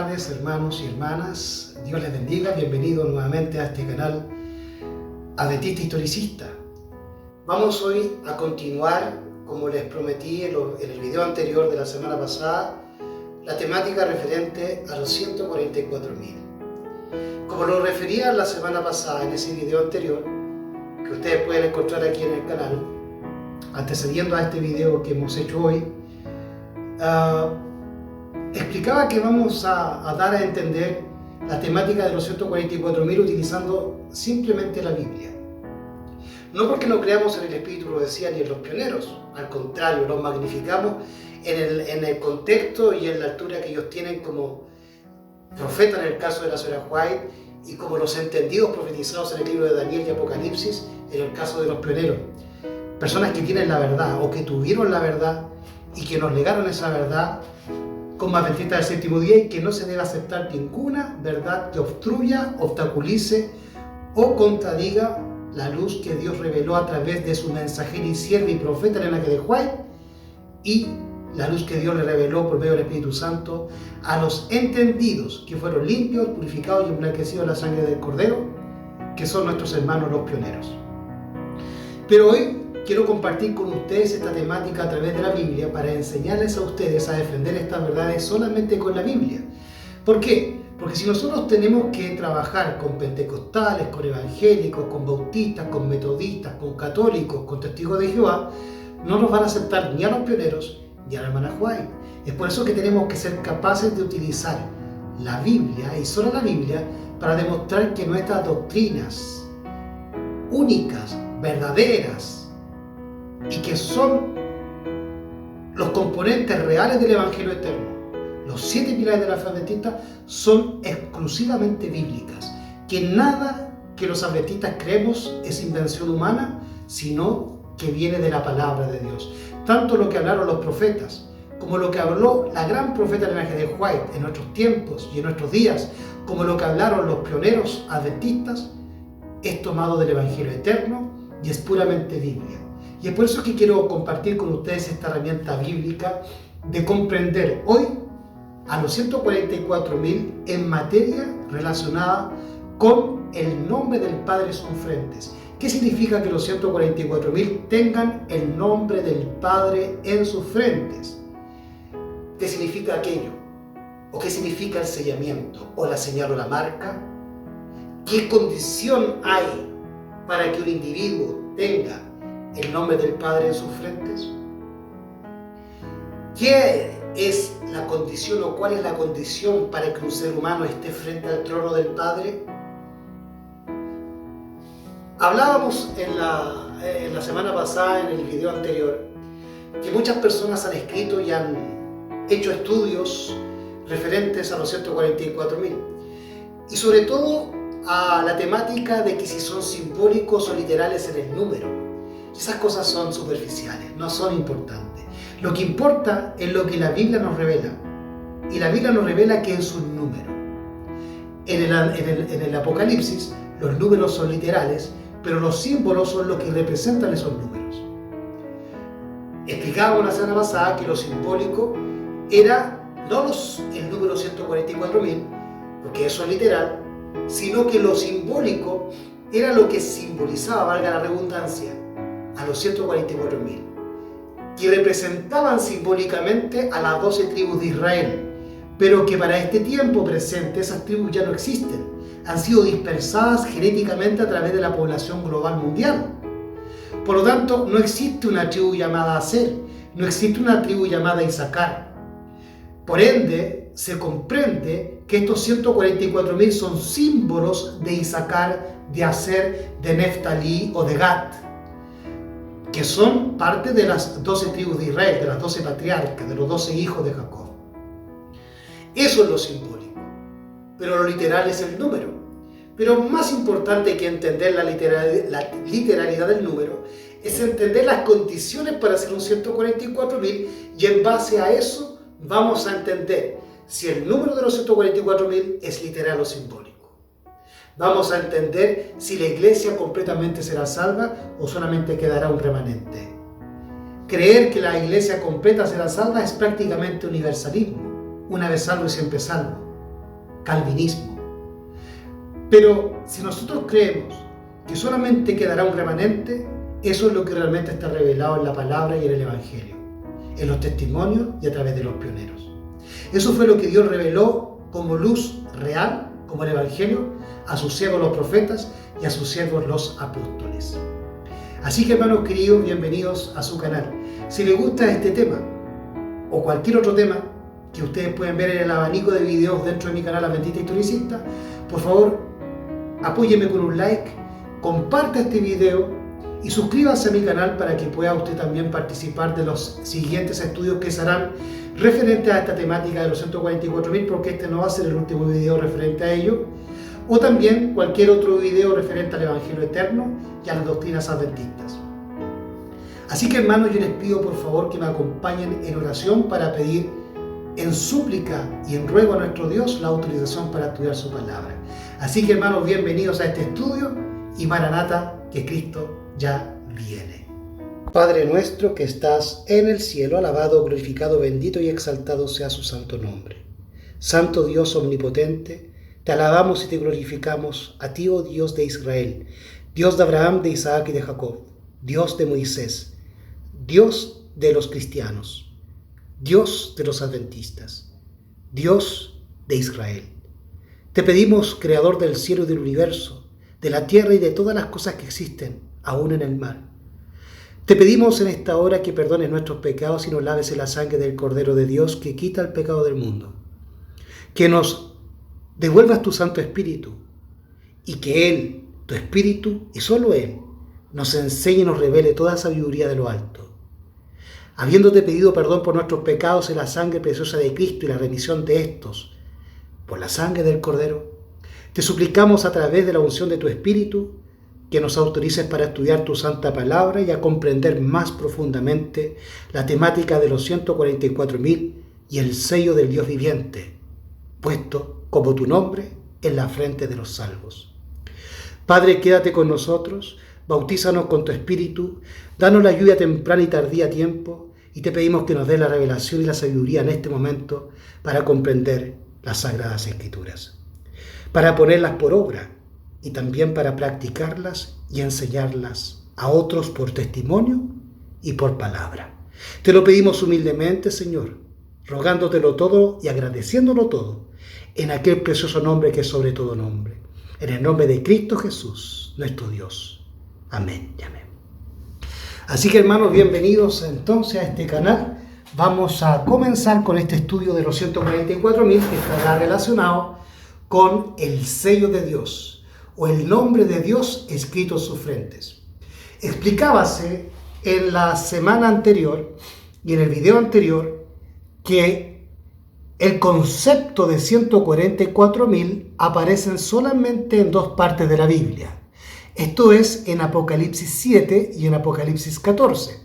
tardes, hermanos y hermanas. Dios les bendiga. Bienvenidos nuevamente a este canal Adventista Historicista. Vamos hoy a continuar, como les prometí en el video anterior de la semana pasada, la temática referente a los 144.000. Como lo refería la semana pasada en ese video anterior, que ustedes pueden encontrar aquí en el canal, antecediendo a este video que hemos hecho hoy, explicaba que vamos a dar a entender la temática de los 144.000 utilizando simplemente la Biblia. No porque no creamos en el Espíritu, lo decía, ni en los pioneros, al contrario, los magnificamos en el contexto y en la altura que ellos tienen como profeta en el caso de la señora White y como los entendidos profetizados en el libro de Daniel y Apocalipsis en el caso de los pioneros. Personas que tienen la verdad o que tuvieron la verdad y que nos legaron esa verdad como adventistas del séptimo día, y que no se debe aceptar ninguna verdad que obstruya, obstaculice o contradiga la luz que Dios reveló a través de su mensajera y sierva y profeta Elena G. de White, y la luz que Dios le reveló por medio del Espíritu Santo a los entendidos que fueron limpios, purificados y emblanquecidos en la sangre del Cordero, que son nuestros hermanos los pioneros. Pero hoy quiero compartir con ustedes esta temática a través de la Biblia para enseñarles a ustedes a defender estas verdades solamente con la Biblia. ¿Por qué? Porque si nosotros tenemos que trabajar con pentecostales, con evangélicos, con bautistas, con metodistas, con católicos, con testigos de Jehová, no nos van a aceptar ni a los pioneros ni a la hermana White. Es por eso que tenemos que ser capaces de utilizar la Biblia y solo la Biblia para demostrar que nuestras doctrinas únicas, verdaderas, y que son los componentes reales del Evangelio eterno, los 7 pilares de la fe adventista, son exclusivamente bíblicas, que nada que los adventistas creemos es invención humana, sino que viene de la palabra de Dios. Tanto lo que hablaron los profetas, como lo que habló la gran profeta Elena G. de White en nuestros tiempos y en nuestros días, como lo que hablaron los pioneros adventistas, es tomado del Evangelio eterno y es puramente Biblia. Y es por eso que quiero compartir con ustedes esta herramienta bíblica de comprender hoy a los 144.000 en materia relacionada con el nombre del Padre en sus frentes. ¿Qué significa que los 144.000 tengan el nombre del Padre en sus frentes? ¿Qué significa aquello? ¿O qué significa el sellamiento? ¿O la señal o la marca? ¿Qué condición hay para que un individuo tenga el nombre del Padre en sus frentes? ¿Qué es la condición o cuál es la condición para que un ser humano esté frente al trono del Padre? Hablábamos en la semana pasada, en el video anterior, que muchas personas han escrito y han hecho estudios referentes a los 144.000 y sobre todo a la temática de que si son simbólicos o literales en el número. Esas cosas son superficiales, no son importantes. Lo que importa es lo que la Biblia nos revela. Y la Biblia nos revela que es un número. En el Apocalipsis, los números son literales, pero los símbolos son los que representan esos números. Explicábamos la semana pasada que lo simbólico era no el número 144.000, porque eso es literal, sino que lo simbólico era lo que simbolizaba, valga la redundancia, a los 144.000, que representaban simbólicamente a las 12 tribus de Israel, pero que para este tiempo presente esas tribus ya no existen, han sido dispersadas genéticamente a través de la población global mundial. Por lo tanto, no existe una tribu llamada Aser, no existe una tribu llamada Isaacar. Por ende, se comprende que estos 144.000 son símbolos de Isaacar, de Aser, de Neftalí o de Gad, que son parte de las 12 tribus de Israel, de las 12 patriarcas, de los 12 hijos de Jacob. Eso es lo simbólico, pero lo literal es el número. Pero más importante que entender la literalidad del número es entender las condiciones para hacer un 144.000, y en base a eso vamos a entender si el número de los 144.000 es literal o simbólico. Vamos a entender si la iglesia completamente será salva o solamente quedará un remanente. Creer que la iglesia completa será salva es prácticamente universalismo. Una vez salvo y siempre salvo. calvinismo. Pero si nosotros creemos que solamente quedará un remanente, eso es lo que realmente está revelado en la palabra y en el Evangelio, en los testimonios y a través de los pioneros. Eso fue lo que Dios reveló como luz real, como el Evangelio, a sus siervos los profetas y a sus siervos los apóstoles. Así que, hermanos queridos, bienvenidos a su canal. Si les gusta este tema o cualquier otro tema que ustedes pueden ver en el abanico de videos dentro de mi canal Adventista Historicista, por favor, apóyeme con un like, comparta este video y suscríbase a mi canal para que pueda usted también participar de los siguientes estudios que se harán referentes a esta temática de los 144.000, porque este no va a ser el último video referente a ello, o también cualquier otro video referente al Evangelio eterno y a las doctrinas adventistas. Así que, hermanos, yo les pido por favor que me acompañen en oración para pedir en súplica y en ruego a nuestro Dios la autorización para estudiar su palabra. Así que, hermanos, bienvenidos a este estudio y Maranata, que Cristo ya viene. Padre nuestro que estás en el cielo, alabado, glorificado, bendito y exaltado sea su santo nombre. Santo Dios omnipotente, te alabamos y te glorificamos a ti, oh Dios de Israel, Dios de Abraham, de Isaac y de Jacob, Dios de Moisés, Dios de los cristianos, Dios de los adventistas, Dios de Israel. Te pedimos, Creador del cielo y del universo, de la tierra y de todas las cosas que existen, aún en el mar. Te pedimos en esta hora que perdones nuestros pecados y nos laves en la sangre del Cordero de Dios que quita el pecado del mundo. Que nos devuelvas tu Santo Espíritu y que Él, tu Espíritu y solo Él, nos enseñe y nos revele toda sabiduría de lo alto. Habiéndote pedido perdón por nuestros pecados en la sangre preciosa de Cristo y la remisión de estos, por la sangre del Cordero, te suplicamos a través de la unción de tu Espíritu que nos autorices para estudiar tu santa palabra y a comprender más profundamente la temática de los 144.000 y el sello del Dios viviente, puesto como tu nombre en la frente de los salvos. Padre, quédate con nosotros, bautízanos con tu Espíritu, danos la lluvia temprana y tardía a tiempo, y te pedimos que nos dé la revelación y la sabiduría en este momento para comprender las Sagradas Escrituras, para ponerlas por obra y también para practicarlas y enseñarlas a otros por testimonio y por palabra. Te lo pedimos humildemente, Señor, rogándotelo todo y agradeciéndolo todo, en aquel precioso nombre que es sobre todo nombre, en el nombre de Cristo Jesús, nuestro Dios. Amén y amén. Así que, hermanos, bienvenidos entonces a este canal. Vamos a comenzar con este estudio de los 144.000 que estará relacionado con el sello de Dios o el nombre de Dios escrito en sus frentes. Explicábase en la semana anterior y en el video anterior que el concepto de 144.000 aparecen solamente en dos partes de la Biblia. Esto es en Apocalipsis 7 y en Apocalipsis 14.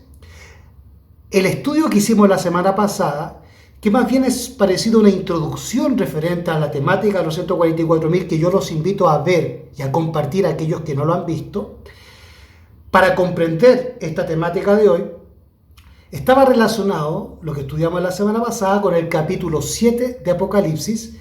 El estudio que hicimos la semana pasada, que más bien es parecido a una introducción referente a la temática de los 144.000, que yo los invito a ver y a compartir a aquellos que no lo han visto, para comprender esta temática de hoy, estaba relacionado, lo que estudiamos la semana pasada, con el capítulo 7 de Apocalipsis,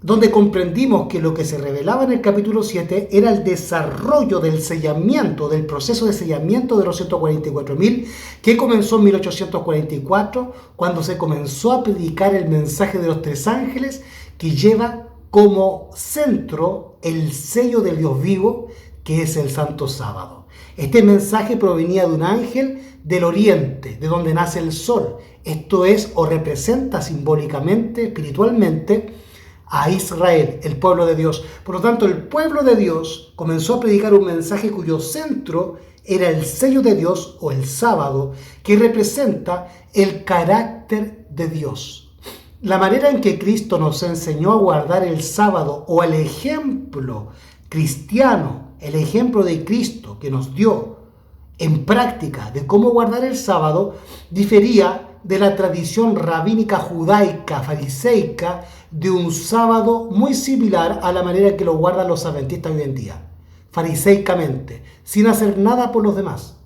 donde comprendimos que lo que se revelaba en el capítulo 7 era el desarrollo del sellamiento, del proceso de sellamiento de los 144.000, que comenzó en 1844, cuando se comenzó a predicar el mensaje de los tres ángeles, que lleva como centro el sello del Dios vivo, que es el Santo Sábado. Este mensaje provenía de un ángel del oriente, de donde nace el sol. Esto es, o representa simbólicamente, espiritualmente, a Israel, el pueblo de Dios. Por lo tanto, el pueblo de Dios comenzó a predicar un mensaje cuyo centro era el sello de Dios o el sábado, que representa el carácter de Dios. La manera en que Cristo nos enseñó a guardar el sábado, o el ejemplo cristiano, el ejemplo de Cristo que nos dio en práctica de cómo guardar el sábado, difería de la tradición rabínica judaica, fariseica, de un sábado muy similar a la manera que lo guardan los adventistas hoy en día, fariseicamente, sin hacer nada por los demás.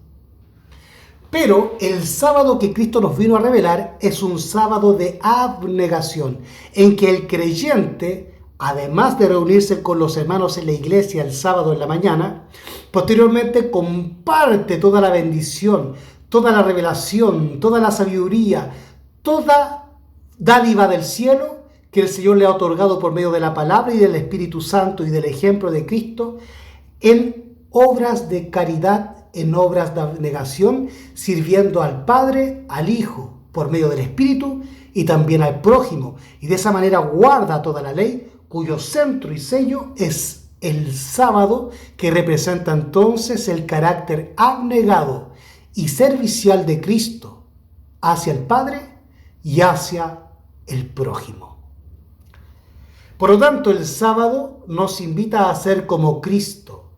Pero el sábado que Cristo nos vino a revelar es un sábado de abnegación, en que el creyente además de reunirse con los hermanos en la iglesia el sábado en la mañana, posteriormente comparte toda la bendición, toda la revelación, toda la sabiduría, toda dádiva del cielo que el Señor le ha otorgado por medio de la palabra y del Espíritu Santo y del ejemplo de Cristo en obras de caridad, en obras de abnegación, sirviendo al Padre, al Hijo, por medio del Espíritu y también al prójimo. Y de esa manera guarda toda la ley, cuyo centro y sello es el sábado, que representa entonces el carácter abnegado y servicial de Cristo hacia el Padre y hacia el prójimo. Por lo tanto, el sábado nos invita a ser como Cristo,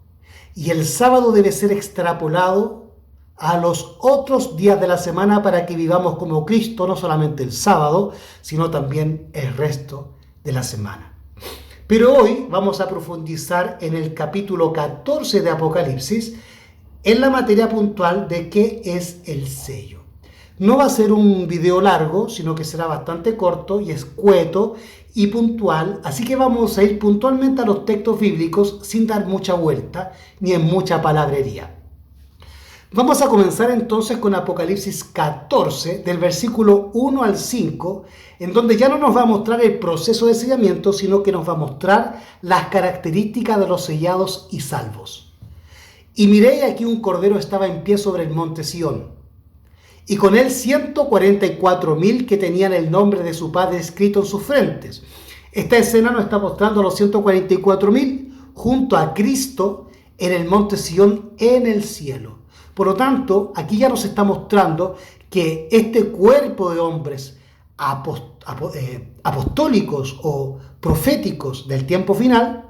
y el sábado debe ser extrapolado a los otros días de la semana para que vivamos como Cristo, no solamente el sábado, sino también el resto de la semana. Pero hoy vamos a profundizar en el capítulo 14 de Apocalipsis, en la materia puntual de qué es el sello. No va a ser un video largo, sino que será bastante corto y escueto y puntual, así que vamos a ir puntualmente a los textos bíblicos sin dar mucha vuelta ni en mucha palabrería. Vamos a comenzar entonces con Apocalipsis 14, del versículo 1 al 5, en donde ya no nos va a mostrar el proceso de sellamiento, sino que nos va a mostrar las características de los sellados y salvos. Y miré, aquí un cordero estaba en pie sobre el monte Sión, y con él 144,000 que tenían el nombre de su Padre escrito en sus frentes. Esta escena nos está mostrando a los 144,000 junto a Cristo en el monte Sión en el cielo. Por lo tanto, aquí ya nos está mostrando que este cuerpo de hombres apostólicos o proféticos del tiempo final,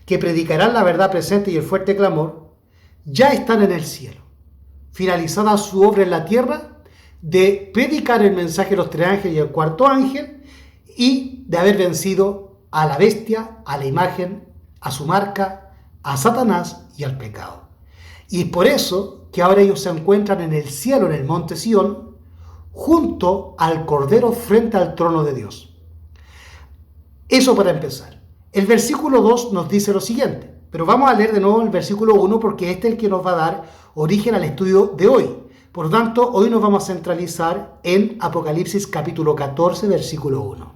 que predicarán la verdad presente y el fuerte clamor, ya están en el cielo. Finalizada su obra en la tierra, de predicar el mensaje de los 3 ángeles y el 4.º ángel, y de haber vencido a la bestia, a la imagen, a su marca, a Satanás y al pecado. Y es por eso que ahora ellos se encuentran en el cielo, en el monte Sión, junto al Cordero frente al trono de Dios. Eso para empezar. El versículo 2 nos dice lo siguiente, pero vamos a leer de nuevo el versículo 1 porque este es el que nos va a dar origen al estudio de hoy. Por lo tanto, hoy nos vamos a centralizar en Apocalipsis capítulo 14, versículo 1.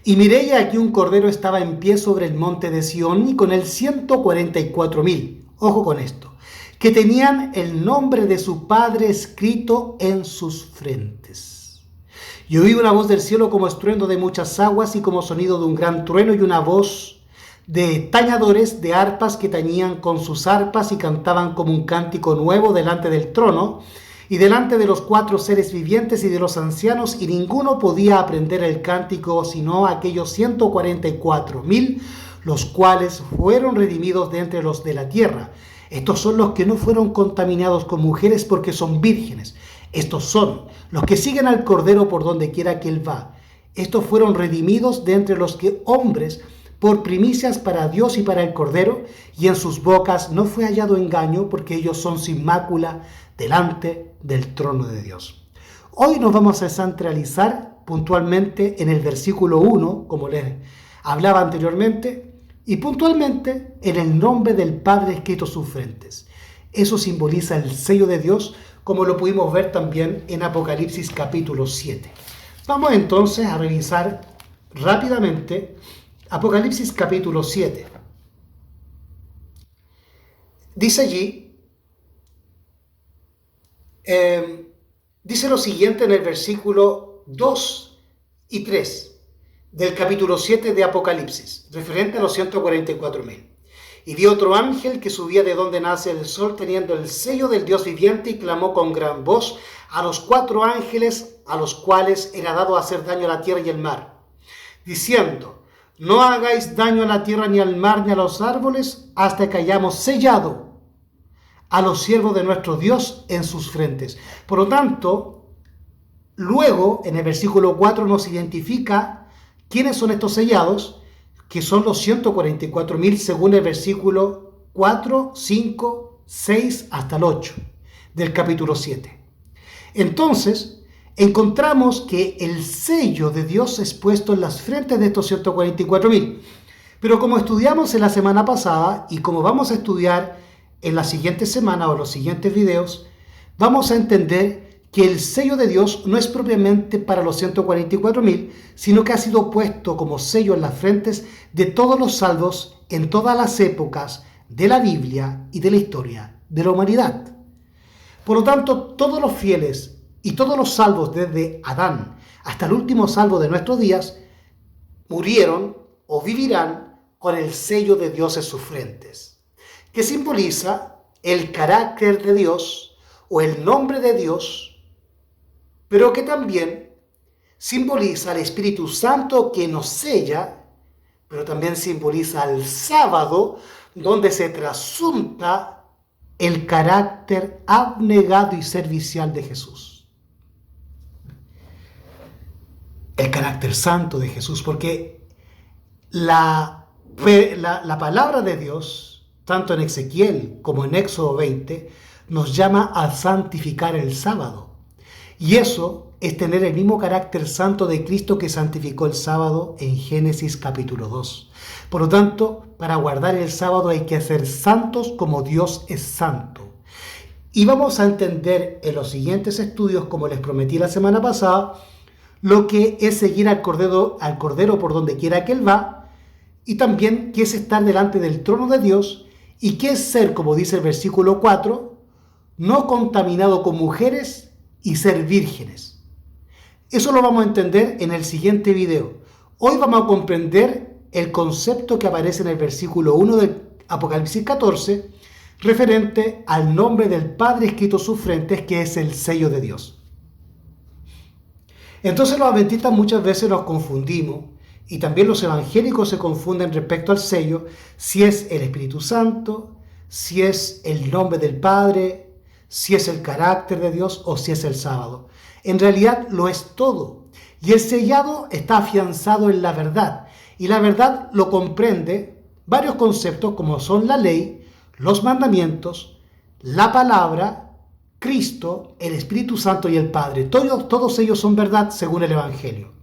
Y miré, y aquí un cordero estaba en pie sobre el monte de Sión, y con él 144,000, ojo con esto, que tenían el nombre de su Padre escrito en sus frentes. Y oí una voz del cielo como estruendo de muchas aguas y como sonido de un gran trueno, y una voz de tañadores de arpas que tañían con sus arpas y cantaban como un cántico nuevo delante del trono y delante de los 4 seres vivientes y de los ancianos, y ninguno podía aprender el cántico sino aquellos 144,000, los cuales fueron redimidos de entre los de la tierra. Estos son los que no fueron contaminados con mujeres porque son vírgenes. Estos son los que siguen al Cordero por donde quiera que él va. Estos fueron redimidos de entre los que hombres por primicias para Dios y para el Cordero, y en sus bocas no fue hallado engaño, porque ellos son sin mácula delante del trono de Dios. Hoy nos vamos a centralizar puntualmente en el versículo 1, como les hablaba anteriormente, y puntualmente en el nombre del Padre escrito en sus frentes. Eso simboliza el sello de Dios, como lo pudimos ver también en Apocalipsis capítulo 7. Vamos entonces a revisar rápidamente Apocalipsis capítulo 7. Dice allí, dice lo siguiente en el versículo 2 y 3 del capítulo 7 de Apocalipsis, referente a los 144,000. Y vi otro ángel que subía de donde nace el sol, teniendo el sello del Dios viviente, y clamó con gran voz a los 4 ángeles a los cuales era dado hacer daño a la tierra y el mar, diciendo: no hagáis daño a la tierra, ni al mar, ni a los árboles, hasta que hayamos sellado a los siervos de nuestro Dios en sus frentes. Por lo tanto, luego en el versículo 4 nos identifica quiénes son estos sellados, que son los 144,000 según el versículo 4, 5, 6 hasta el 8 del capítulo 7. Entonces, encontramos que el sello de Dios es puesto en las frentes de estos 144.000. Pero como estudiamos en la semana pasada y como vamos a estudiar en la siguiente semana o los siguientes videos, vamos a entender que el sello de Dios no es propiamente para los 144.000, sino que ha sido puesto como sello en las frentes de todos los salvos en todas las épocas de la Biblia y de la historia de la humanidad. Por lo tanto, todos los fieles y todos los salvos desde Adán hasta el último salvo de nuestros días murieron o vivirán con el sello de Dios en sus frentes, que simboliza el carácter de Dios o el nombre de Dios, pero que también simboliza al Espíritu Santo que nos sella, pero también simboliza al sábado donde se trasunta el carácter abnegado y servicial de Jesús. El carácter santo de Jesús, porque la palabra de Dios, tanto en Ezequiel como en Éxodo 20, nos llama a santificar el sábado. Y eso es tener el mismo carácter santo de Cristo que santificó el sábado en Génesis capítulo 2. Por lo tanto, para guardar el sábado hay que ser santos como Dios es santo. Y vamos a entender en los siguientes estudios, como les prometí la semana pasada, lo que es seguir al Cordero por donde quiera que Él va, y también qué es estar delante del trono de Dios, y qué es ser, como dice el versículo 4, no contaminado con mujeres y ser vírgenes. Eso lo vamos a entender en el siguiente video. Hoy vamos a comprender el concepto que aparece en el versículo 1 del Apocalipsis 14, referente al nombre del Padre escrito en sus frentes, que es el sello de Dios. Entonces los adventistas muchas veces nos confundimos, y también los evangélicos se confunden respecto al sello, si es el Espíritu Santo, si es el nombre del Padre, si es el carácter de Dios o si es el sábado. En realidad lo es todo. Y el sellado está afianzado en la verdad. Y la verdad lo comprende varios conceptos como son la ley, los mandamientos, la palabra, Cristo, el Espíritu Santo y el Padre. Todos ellos son verdad según el Evangelio.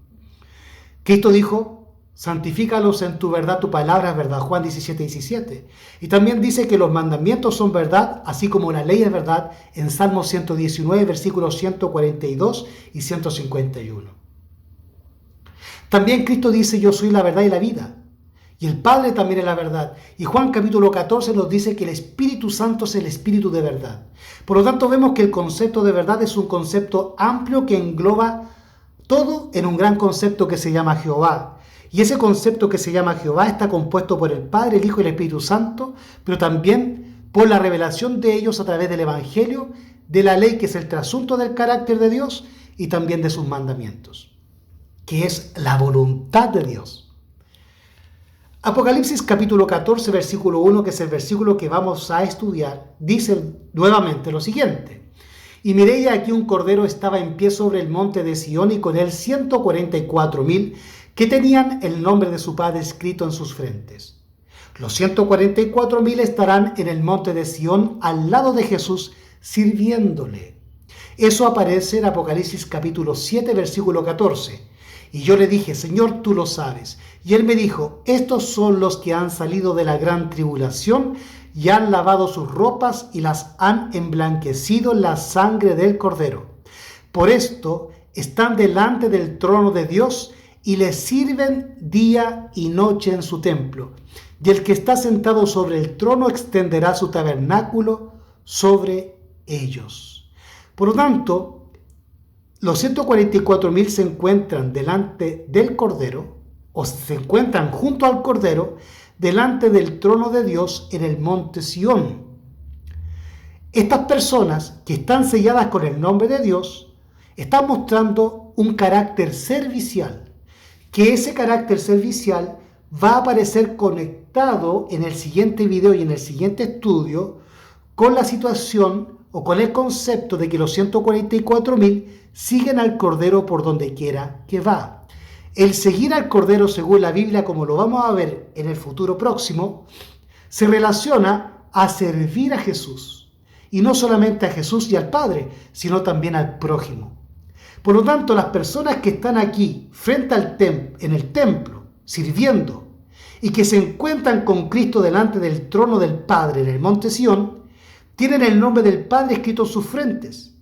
Cristo dijo, santifícalos en tu verdad, tu palabra es verdad, Juan 17:17. Y también dice que los mandamientos son verdad, así como la ley es verdad, en Salmo 119, versículos 142 y 151. También Cristo dice, yo soy la verdad y la vida. Y el Padre también es la verdad. Y Juan capítulo 14 nos dice que el Espíritu Santo es el Espíritu de verdad. Por lo tanto, vemos que el concepto de verdad es un concepto amplio que engloba todo en un gran concepto que se llama Jehová. Y ese concepto que se llama Jehová está compuesto por el Padre, el Hijo y el Espíritu Santo, pero también por la revelación de ellos a través del Evangelio, de la ley que es el trasunto del carácter de Dios y también de sus mandamientos, que es la voluntad de Dios. Apocalipsis capítulo 14, versículo 1, que es el versículo que vamos a estudiar, dice nuevamente lo siguiente. Y miré y aquí un cordero estaba en pie sobre el monte de Sión y con él 144.000 que tenían el nombre de su Padre escrito en sus frentes. Los 144.000 estarán en el monte de Sión al lado de Jesús sirviéndole. Eso aparece en Apocalipsis capítulo 7, versículo 14. Y yo le dije, Señor, tú lo sabes. Y él me dijo, estos son los que han salido de la gran tribulación y han lavado sus ropas y las han emblanquecido en la sangre del Cordero. Por esto están delante del trono de Dios y le sirven día y noche en su templo. Y el que está sentado sobre el trono extenderá su tabernáculo sobre ellos. Por lo tanto, los 144.000 se encuentran delante del Cordero, o se encuentran junto al Cordero, delante del trono de Dios en el monte Sión. Estas personas que están selladas con el nombre de Dios, están mostrando un carácter servicial, que ese carácter servicial va a aparecer conectado en el siguiente video y en el siguiente estudio con la situación o con el concepto de que los 144.000 siguen al Cordero por donde quiera que va. El seguir al Cordero, según la Biblia, como lo vamos a ver en el futuro próximo, se relaciona a servir a Jesús. Y no solamente a Jesús y al Padre, sino también al prójimo. Por lo tanto, las personas que están aquí frente al en el templo, sirviendo, y que se encuentran con Cristo delante del trono del Padre en el monte Sión, tienen el nombre del Padre escrito en sus frentes.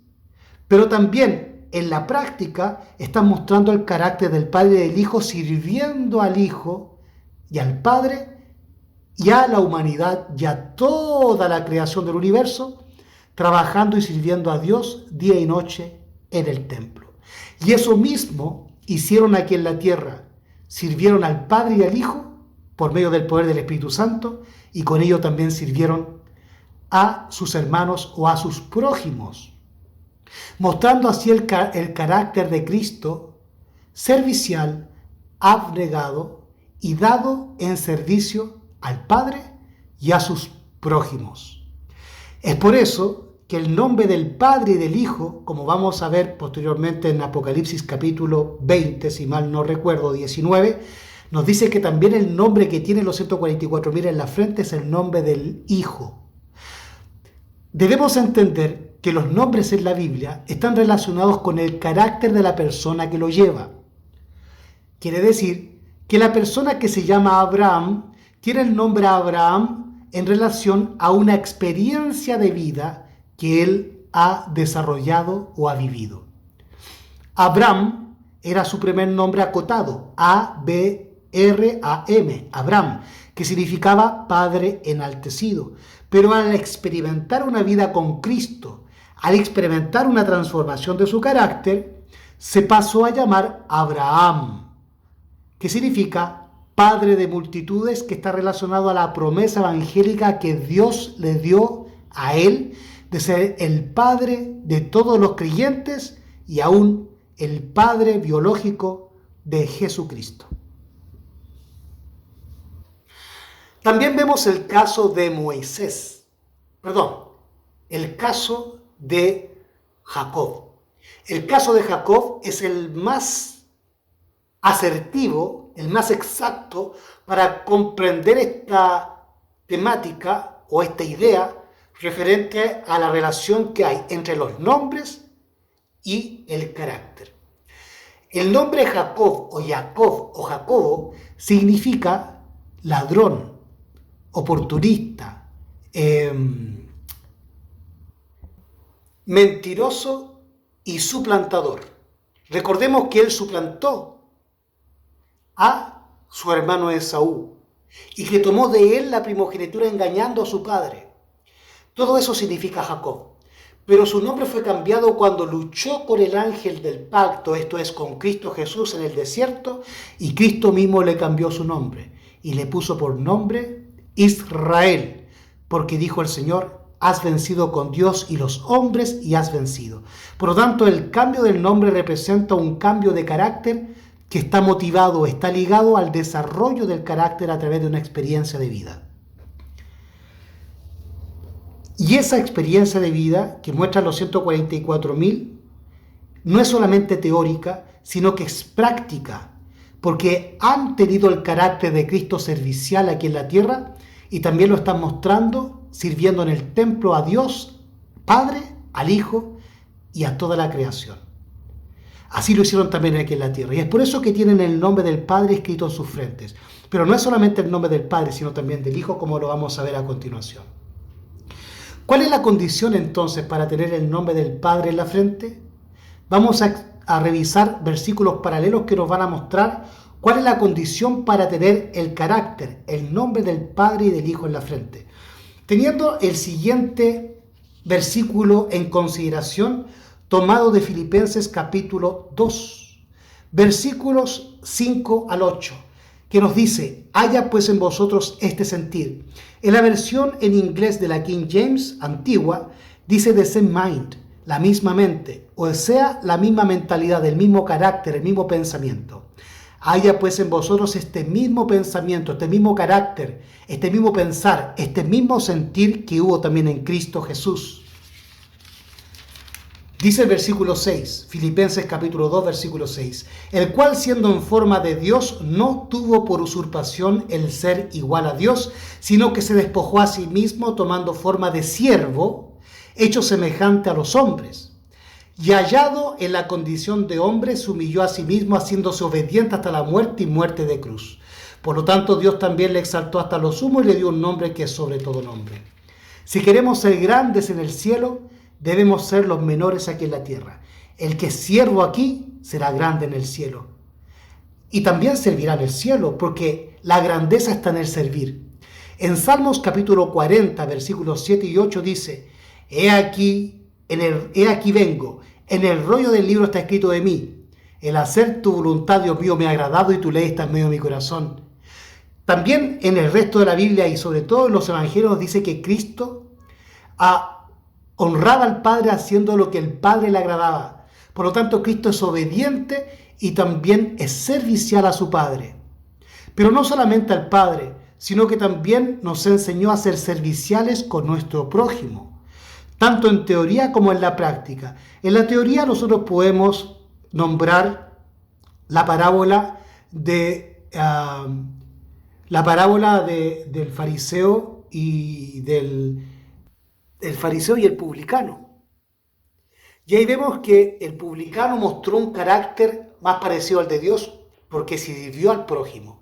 Pero también en la práctica están mostrando el carácter del Padre y del Hijo, sirviendo al Hijo y al Padre y a la humanidad y a toda la creación del universo, trabajando y sirviendo a Dios día y noche en el templo. Y eso mismo hicieron aquí en la tierra. Sirvieron al Padre y al Hijo por medio del poder del Espíritu Santo, y con ello también sirvieron a sus hermanos o a sus prójimos, mostrando así el carácter de Cristo servicial, abnegado y dado en servicio al Padre y a sus prójimos. Es por eso que el nombre del Padre y del Hijo, como vamos a ver posteriormente en Apocalipsis capítulo 20, si mal no recuerdo, 19, nos dice que también el nombre que tienen los 144.000 en la frente es el nombre del Hijo. Debemos entender que los nombres en la Biblia están relacionados con el carácter de la persona que lo lleva. Quiere decir que la persona que se llama Abraham tiene el nombre Abraham en relación a una experiencia de vida que él ha desarrollado o ha vivido. Abraham era su primer nombre acotado, A-B-R-A-M, Abraham, que significaba Padre enaltecido. Pero al experimentar una vida con Cristo, al experimentar una transformación de su carácter, se pasó a llamar Abraham, que significa Padre de multitudes, que está relacionado a la promesa evangélica que Dios le dio a él de ser el Padre de todos los creyentes y aún el Padre biológico de Jesucristo. También vemos el caso de el caso de Jacob. El caso de Jacob es el más asertivo, el más exacto para comprender esta temática o esta idea referente a la relación que hay entre los nombres y el carácter. El nombre Jacob o Jacobo significa ladrón, oportunista, mentiroso y suplantador. Recordemos que él suplantó a su hermano Esaú y que tomó de él la primogenitura engañando a su padre. Todo eso significa Jacob. Pero su nombre fue cambiado cuando luchó con el ángel del pacto, esto es, con Cristo Jesús en el desierto, y Cristo mismo le cambió su nombre y le puso por nombre Israel, porque dijo el Señor: has vencido con Dios y los hombres y has vencido. Por lo tanto, el cambio del nombre representa un cambio de carácter que está motivado, está ligado al desarrollo del carácter a través de una experiencia de vida. Y esa experiencia de vida que muestran los 144.000 no es solamente teórica, sino que es práctica, porque han tenido el carácter de Cristo servicial aquí en la tierra y también lo están mostrando sirviendo en el templo a Dios, Padre, al Hijo y a toda la creación. Así lo hicieron también aquí en la tierra. Y es por eso que tienen el nombre del Padre escrito en sus frentes. Pero no es solamente el nombre del Padre, sino también del Hijo, como lo vamos a ver a continuación. ¿Cuál es la condición entonces para tener el nombre del Padre en la frente? Vamos a revisar versículos paralelos que nos van a mostrar cuál es la condición para tener el carácter, el nombre del Padre y del Hijo en la frente. Teniendo el siguiente versículo en consideración, tomado de Filipenses capítulo 2, versículos 5 al 8, que nos dice: haya pues en vosotros este sentir. En la versión en inglés de la King James antigua, dice the same mind, la misma mente, o sea, la misma mentalidad, el mismo carácter, el mismo pensamiento. Haya pues en vosotros este mismo pensamiento, este mismo carácter, este mismo pensar, este mismo sentir que hubo también en Cristo Jesús. Dice el versículo 6, Filipenses capítulo 2, versículo 6, el cual siendo en forma de Dios no tuvo por usurpación el ser igual a Dios, sino que se despojó a sí mismo tomando forma de siervo, hecho semejante a los hombres. y hallado en la condición de hombre, se humilló a sí mismo, haciéndose obediente hasta la muerte y muerte de cruz. Por lo tanto, Dios también le exaltó hasta lo sumo y le dio un nombre que es sobre todo nombre. Si queremos ser grandes en el cielo, debemos ser los menores aquí en la tierra. El que es siervo aquí será grande en el cielo. Y también servirá en el cielo, porque la grandeza está en el servir. En Salmos capítulo 40, versículos 7 y 8 dice: He aquí vengo, en el rollo del libro está escrito de mí. El hacer tu voluntad, Dios mío, me ha agradado y tu ley está en medio de mi corazón. También en el resto de la Biblia y sobre todo en los evangelios dice que Cristo honraba al Padre haciendo lo que el Padre le agradaba. Por lo tanto, Cristo es obediente y también es servicial a su Padre. Pero no solamente al Padre, sino que también nos enseñó a ser serviciales con nuestro prójimo, tanto en teoría como en la práctica. En la teoría nosotros podemos nombrar la parábola del fariseo y del fariseo y el publicano. Y ahí vemos que el publicano mostró un carácter más parecido al de Dios porque sirvió al prójimo.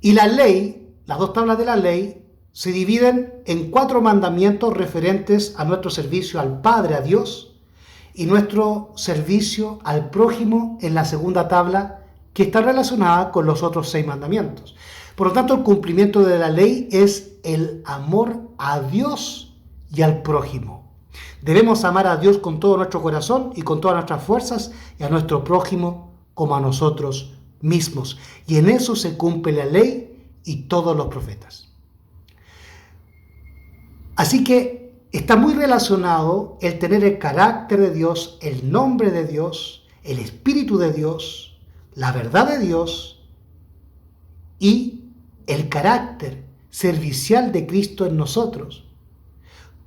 Y la ley, las dos tablas de la ley, se dividen en 4 mandamientos referentes a nuestro servicio al Padre, a Dios, y nuestro servicio al prójimo en la segunda tabla, que está relacionada con los otros 6 mandamientos. Por lo tanto, el cumplimiento de la ley es el amor a Dios y al prójimo. Debemos amar a Dios con todo nuestro corazón y con todas nuestras fuerzas, y a nuestro prójimo como a nosotros mismos. Y en eso se cumple la ley y todos los profetas. Así que está muy relacionado el tener el carácter de Dios, el nombre de Dios, el Espíritu de Dios, la verdad de Dios y el carácter servicial de Cristo en nosotros,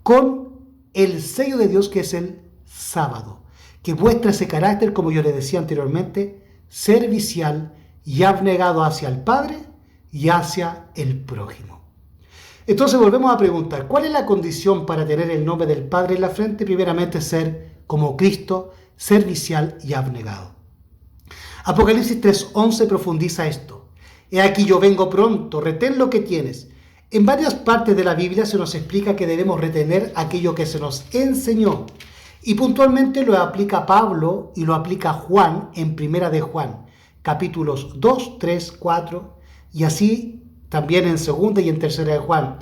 con el sello de Dios que es el sábado, que muestra ese carácter, como yo les decía anteriormente, servicial y abnegado hacia el Padre y hacia el prójimo. Entonces volvemos a preguntar, ¿cuál es la condición para tener el nombre del Padre en la frente? Primeramente, ser como Cristo, servicial y abnegado. Apocalipsis 3:11 profundiza esto. He aquí yo vengo pronto, retén lo que tienes. En varias partes de la Biblia se nos explica que debemos retener aquello que se nos enseñó. Y puntualmente lo aplica Pablo y lo aplica Juan en Primera de Juan, capítulos 2, 3, 4 y así también en Segunda y en Tercera de Juan.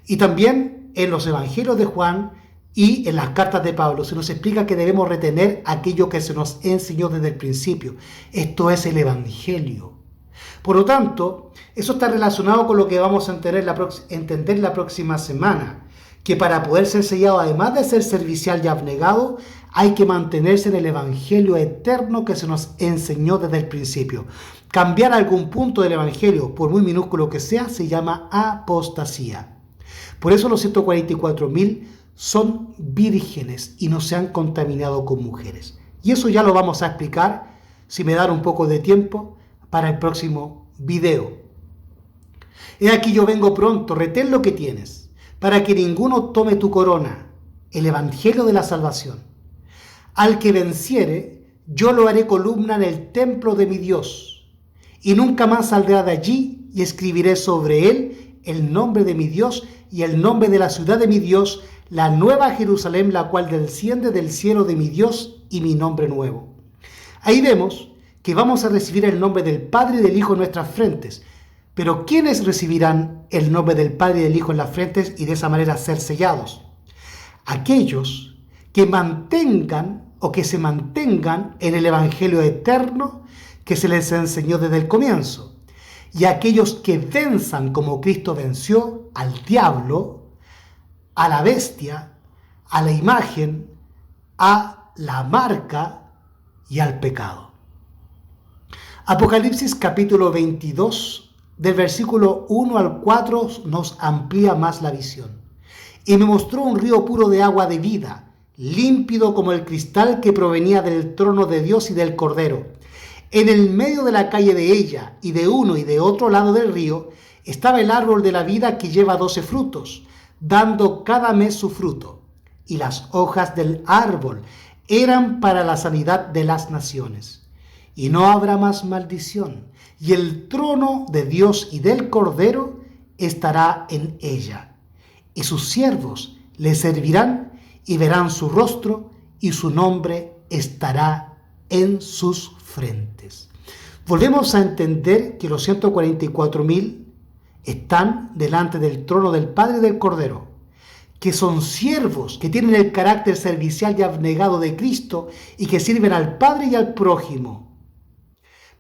Y también en los evangelios de Juan y en las cartas de Pablo se nos explica que debemos retener aquello que se nos enseñó desde el principio. Esto es el evangelio. Por lo tanto, eso está relacionado con lo que vamos a entender la próxima semana, que para poder ser sellado, además de ser servicial y abnegado, hay que mantenerse en el evangelio eterno que se nos enseñó desde el principio. Cambiar algún punto del evangelio, por muy minúsculo que sea, se llama apostasía. Por eso los 144.000 son vírgenes y no se han contaminado con mujeres. Y eso ya lo vamos a explicar, si me dan un poco de tiempo, para el próximo video. He aquí yo vengo pronto, retén lo que tienes, para que ninguno tome tu corona, el evangelio de la salvación. Al que venciere, yo lo haré columna en el templo de mi Dios, y nunca más saldrá de allí, y escribiré sobre él el nombre de mi Dios y el nombre de la ciudad de mi Dios, la nueva Jerusalén, la cual desciende del cielo de mi Dios, y mi nombre nuevo. Ahí vemos que vamos a recibir el nombre del Padre y del Hijo en nuestras frentes. Pero ¿quiénes recibirán el nombre del Padre y del Hijo en las frentes y de esa manera ser sellados? Aquellos que mantengan o que se mantengan en el evangelio eterno que se les enseñó desde el comienzo. Y aquellos que venzan como Cristo venció al diablo, a la bestia, a la imagen, a la marca y al pecado. Apocalipsis capítulo 22, del versículo 1 al 4, nos amplía más la visión. Y me mostró un río puro de agua de vida, límpido como el cristal que provenía del trono de Dios y del Cordero. En el medio de la calle de ella, y de uno y de otro lado del río, estaba el árbol de la vida que lleva 12 frutos, dando cada mes su fruto. Y las hojas del árbol eran para la sanidad de las naciones. Y no habrá más maldición, y el trono de Dios y del Cordero estará en ella, y sus siervos le servirán y verán su rostro, y su nombre estará en sus frentes. Volvemos a entender que los 144.000 están delante del trono del Padre y del Cordero, que son siervos, que tienen el carácter servicial y abnegado de Cristo y que sirven al Padre y al prójimo.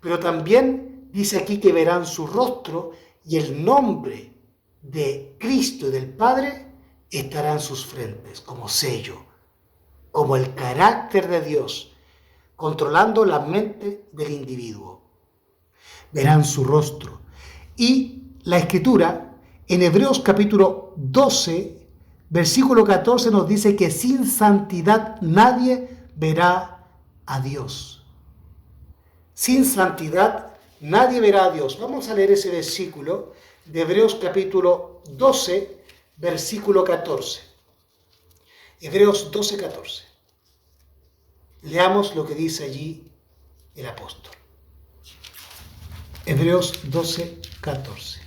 Pero también dice aquí que verán su rostro y el nombre de Cristo y del Padre estará en sus frentes como sello, como el carácter de Dios, controlando la mente del individuo. Verán su rostro. Y la Escritura, en Hebreos capítulo 12, versículo 14, nos dice que sin santidad nadie verá a Dios. Sin santidad nadie verá a Dios. Vamos a leer ese versículo de Hebreos capítulo 12, versículo 14. Hebreos 12, 14. Leamos lo que dice allí el apóstol. Hebreos 12, 14.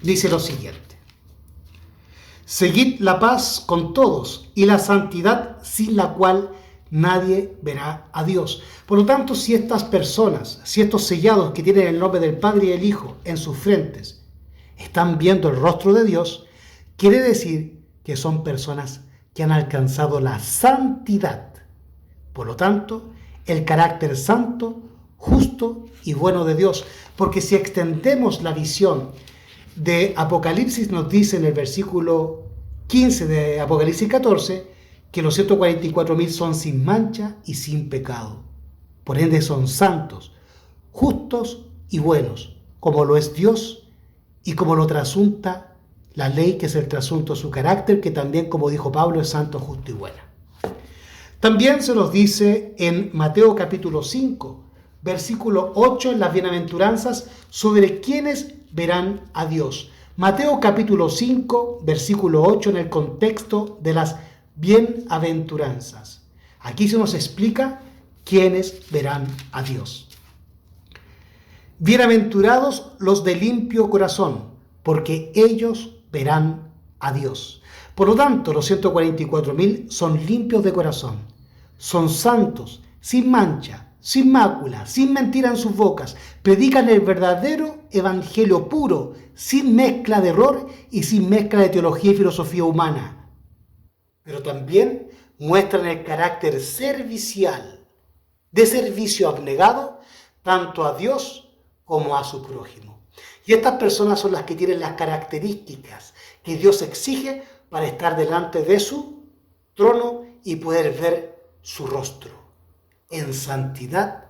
Dice lo siguiente: seguid la paz con todos y la santidad sin la cual nadie verá a Dios. Por lo tanto, si estas personas, si estos sellados que tienen el nombre del Padre y del Hijo en sus frentes, están viendo el rostro de Dios, quiere decir que son personas que han alcanzado la santidad. Por lo tanto, el carácter santo, justo y bueno de Dios. Porque si extendemos la visión de Apocalipsis, nos dice en el versículo 15 de Apocalipsis 14, que los 144.000 son sin mancha y sin pecado. Por ende son santos, justos y buenos, como lo es Dios y como lo trasunta la ley, que es el trasunto de su carácter, que también, como dijo Pablo, es santo, justo y bueno. También se nos dice en Mateo capítulo 5, versículo 8, en las bienaventuranzas, sobre quienes verán a Dios. Mateo capítulo 5, versículo 8, en el contexto de las bienaventuranzas. Aquí se nos explica quiénes verán a Dios. Bienaventurados los de limpio corazón, porque ellos verán a Dios. Por lo tanto, los 144.000 son limpios de corazón, son santos, sin mancha, sin mácula, sin mentira en sus bocas, predican el verdadero evangelio puro, sin mezcla de error y sin mezcla de teología y filosofía humana. Pero también muestran el carácter servicial, de servicio abnegado, tanto a Dios como a su prójimo. Y estas personas son las que tienen las características que Dios exige para estar delante de su trono y poder ver su rostro en santidad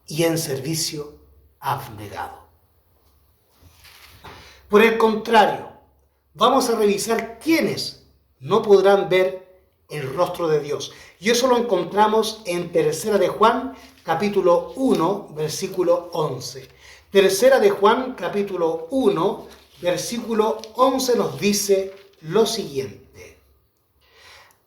y en servicio abnegado. Por el contrario, vamos a revisar quiénes no podrán ver el rostro de Dios. Y eso lo encontramos en 3 de Juan, capítulo 1, versículo 11. 3 de Juan, capítulo 1, versículo 11 nos dice lo siguiente: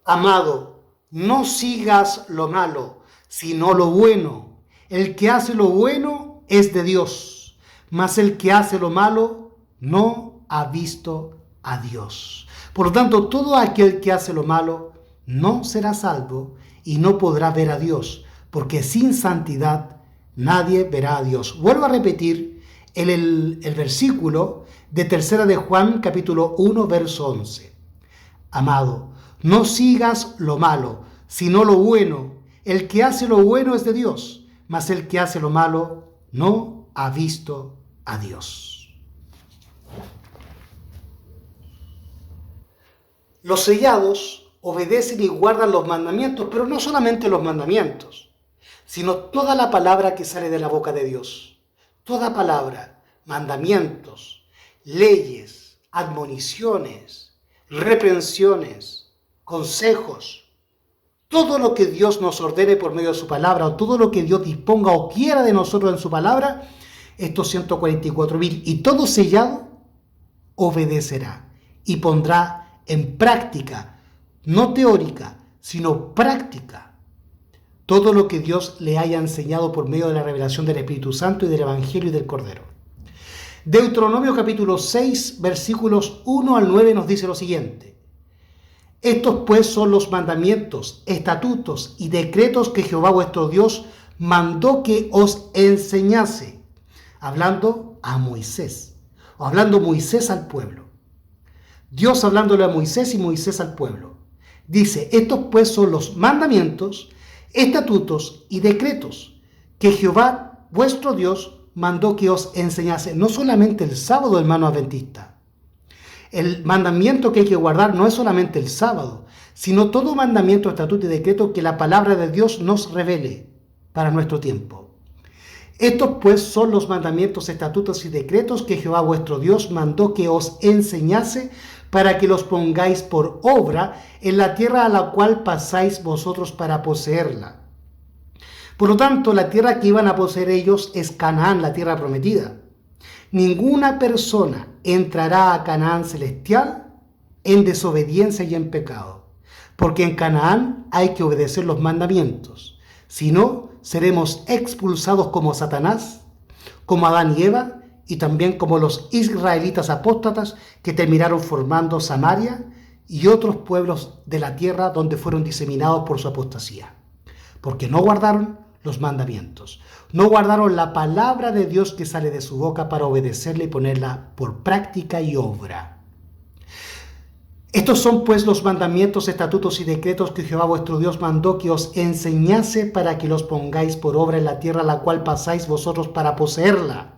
amado, no sigas lo malo, sino lo bueno. El que hace lo bueno es de Dios, mas el que hace lo malo no ha visto a Dios. Por lo tanto, todo aquel que hace lo malo no será salvo y no podrá ver a Dios, porque sin santidad nadie verá a Dios. Vuelvo a repetir el versículo de 3 de Juan, capítulo 1, verso 11. Amado, no sigas lo malo, sino lo bueno. El que hace lo bueno es de Dios, mas el que hace lo malo no ha visto a Dios. Los sellados obedecen y guardan los mandamientos, pero no solamente los mandamientos, sino toda la palabra que sale de la boca de Dios. Toda palabra, mandamientos, leyes, admoniciones, reprensiones, consejos, todo lo que Dios nos ordene por medio de su palabra, o todo lo que Dios disponga o quiera de nosotros en su palabra, estos 144.000 y todo sellado obedecerá y pondrá en práctica no teórica, sino práctica, todo lo que Dios le haya enseñado por medio de la revelación del Espíritu Santo y del Evangelio y del Cordero. Deuteronomio capítulo 6, versículos 1 al 9 nos dice lo siguiente: estos pues son los mandamientos, estatutos y decretos que Jehová vuestro Dios mandó que os enseñase, hablando a Moisés, o hablando Moisés al pueblo. Dios hablándole a Moisés y Moisés al pueblo. Dice, estos pues son los mandamientos, estatutos y decretos que Jehová vuestro Dios mandó que os enseñase. No solamente el sábado, hermano adventista. El mandamiento que hay que guardar no es solamente el sábado, sino todo mandamiento, estatuto y decreto que la palabra de Dios nos revele para nuestro tiempo. Estos pues son los mandamientos, estatutos y decretos que Jehová vuestro Dios mandó que os enseñase para que los pongáis por obra en la tierra a la cual pasáis vosotros para poseerla. Por lo tanto, la tierra que iban a poseer ellos es Canaán, la tierra prometida. Ninguna persona entrará a Canaán celestial en desobediencia y en pecado, porque en Canaán hay que obedecer los mandamientos. Si no, seremos expulsados como Satanás, como Adán y Eva, y también como los israelitas apóstatas que terminaron formando Samaria y otros pueblos de la tierra donde fueron diseminados por su apostasía, porque no guardaron los mandamientos, no guardaron la palabra de Dios que sale de su boca para obedecerla y ponerla por práctica y obra. Estos son pues los mandamientos, estatutos y decretos que Jehová vuestro Dios mandó que os enseñase para que los pongáis por obra en la tierra a la cual pasáis vosotros para poseerla,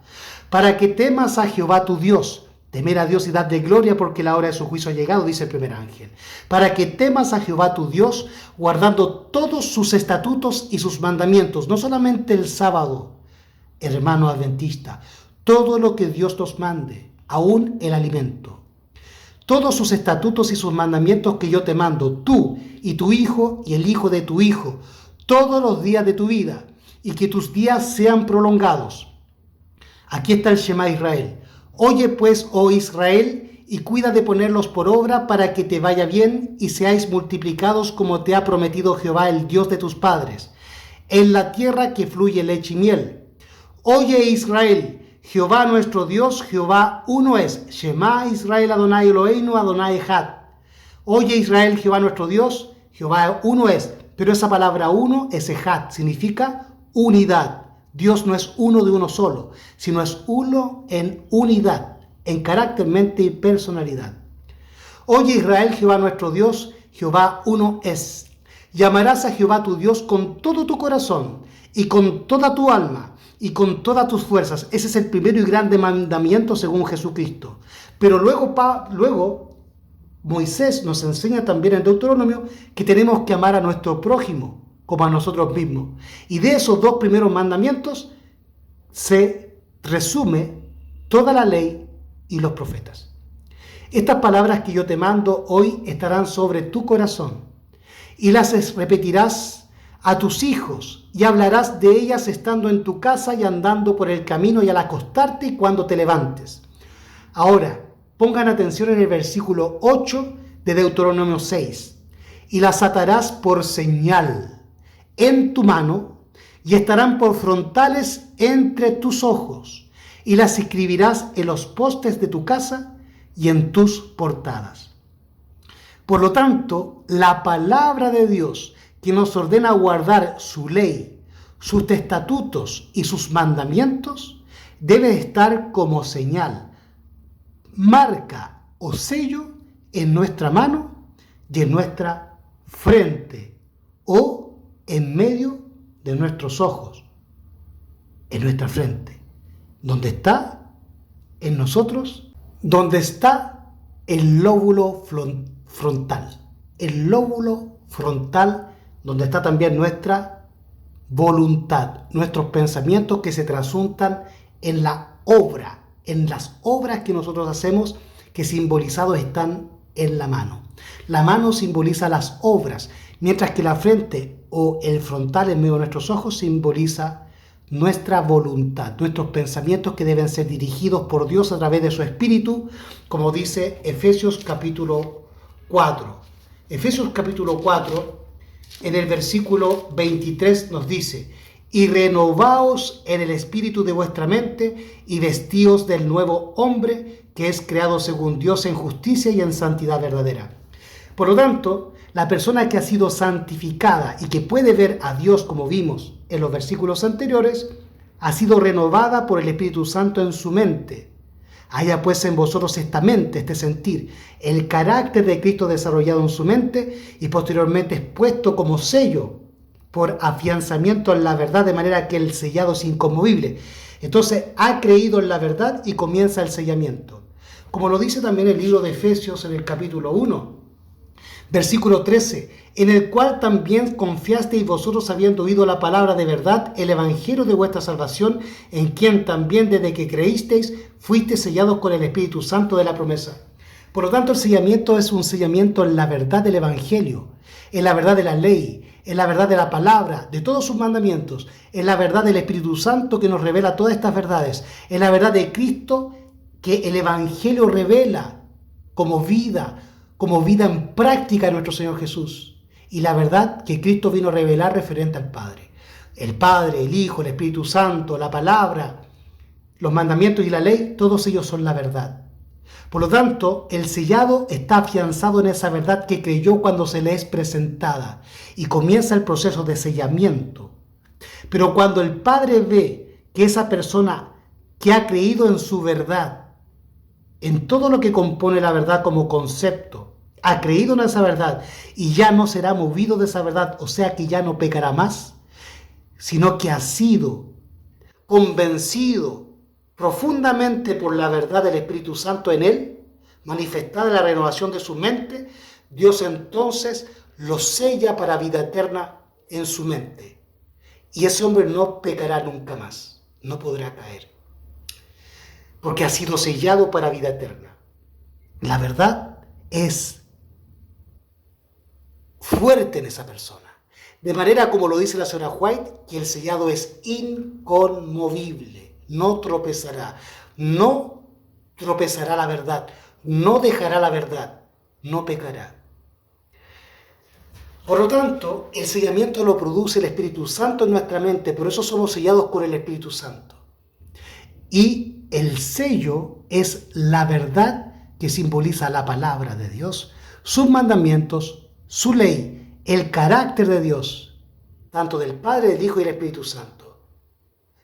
para que temas a Jehová tu Dios. Temer a Dios y dadle gloria porque la hora de su juicio ha llegado, dice el primer ángel. Para que temas a Jehová tu Dios, guardando todos sus estatutos y sus mandamientos, no solamente el sábado, hermano adventista, todo lo que Dios nos mande, aún el alimento. Todos sus estatutos y sus mandamientos que yo te mando, tú y tu hijo y el hijo de tu hijo, todos los días de tu vida, y que tus días sean prolongados. Aquí está el Shema Israel. Oye pues, oh Israel, y cuida de ponerlos por obra para que te vaya bien y seáis multiplicados como te ha prometido Jehová, el Dios de tus padres, en la tierra que fluye leche y miel. Oye Israel, Jehová nuestro Dios, Jehová uno es. Shema Israel Adonai Eloheinu Adonai Echad. Oye Israel, Jehová nuestro Dios, Jehová uno es. Pero esa palabra uno es Echad, significa unidad. Dios no es uno de uno solo, sino es uno en unidad, en carácter, mente y personalidad. Oye Israel, Jehová nuestro Dios, Jehová uno es. Llamarás a Jehová tu Dios con todo tu corazón y con toda tu alma y con todas tus fuerzas. Ese es el primero y grande mandamiento según Jesucristo. Pero luego Moisés nos enseña también en Deuteronomio que tenemos que amar a nuestro prójimo como a nosotros mismos. Y de esos dos primeros mandamientos se resume toda la ley y los profetas. Estas palabras que yo te mando hoy estarán sobre tu corazón y las repetirás a tus hijos y hablarás de ellas estando en tu casa y andando por el camino y al acostarte y cuando te levantes. Ahora, pongan atención en el versículo 8 de Deuteronomio 6. Y las atarás por señal en tu mano y estarán por frontales entre tus ojos y las escribirás en los postes de tu casa y en tus portadas. Por lo tanto, la palabra de Dios que nos ordena guardar su ley, sus estatutos y sus mandamientos debe estar como señal, marca o sello en nuestra mano y en nuestra frente o en medio de nuestros ojos, en nuestra frente, donde está en nosotros, donde está el lóbulo frontal, donde está también nuestra voluntad, nuestros pensamientos que se trasuntan en la obra, en las obras que nosotros hacemos, que simbolizados están en la mano. La mano simboliza las obras, mientras que la frente o el frontal en medio de nuestros ojos simboliza nuestra voluntad, nuestros pensamientos que deben ser dirigidos por Dios a través de su Espíritu, como dice Efesios capítulo 4. Efesios capítulo 4, en el versículo 23 nos dice: y renovaos en el espíritu de vuestra mente y vestíos del nuevo hombre que es creado según Dios en justicia y en santidad verdadera. Por lo tanto, la persona que ha sido santificada y que puede ver a Dios como vimos en los versículos anteriores, ha sido renovada por el Espíritu Santo en su mente. Haya pues en vosotros esta mente, este sentir, el carácter de Cristo desarrollado en su mente y posteriormente expuesto como sello por afianzamiento en la verdad, de manera que el sellado es inconmovible. Entonces ha creído en la verdad y comienza el sellamiento. Como lo dice también el libro de Efesios en el capítulo 1, versículo 13, en el cual también confiasteis vosotros habiendo oído la palabra de verdad, el evangelio de vuestra salvación, en quien también desde que creísteis fuisteis sellados con el Espíritu Santo de la promesa. Por lo tanto, el sellamiento es un sellamiento en la verdad del evangelio, en la verdad de la ley, en la verdad de la palabra, de todos sus mandamientos, en la verdad del Espíritu Santo que nos revela todas estas verdades, en la verdad de Cristo que el evangelio revela como vida en práctica de nuestro Señor Jesús, y la verdad que Cristo vino a revelar referente al Padre. El Padre, el Hijo, el Espíritu Santo, la palabra, los mandamientos y la ley, todos ellos son la verdad. Por lo tanto, el sellado está afianzado en esa verdad que creyó cuando se le es presentada, y comienza el proceso de sellamiento. Pero cuando el Padre ve que esa persona que ha creído en su verdad, en todo lo que compone la verdad como concepto, ha creído en esa verdad y ya no será movido de esa verdad, o sea que ya no pecará más, sino que ha sido convencido profundamente por la verdad del Espíritu Santo en él, manifestada en la renovación de su mente, Dios entonces lo sella para vida eterna en su mente. Y ese hombre no pecará nunca más, no podrá caer, porque ha sido sellado para vida eterna. La verdad es fuerte en esa persona. De manera, como lo dice la señora White, que el sellado es inconmovible, no tropezará la verdad, no dejará la verdad, no pecará. Por lo tanto, el sellamiento lo produce el Espíritu Santo en nuestra mente, por eso somos sellados con el Espíritu Santo. Y el sello es la verdad que simboliza la palabra de Dios, sus mandamientos, su ley, el carácter de Dios, tanto del Padre, del Hijo y del Espíritu Santo,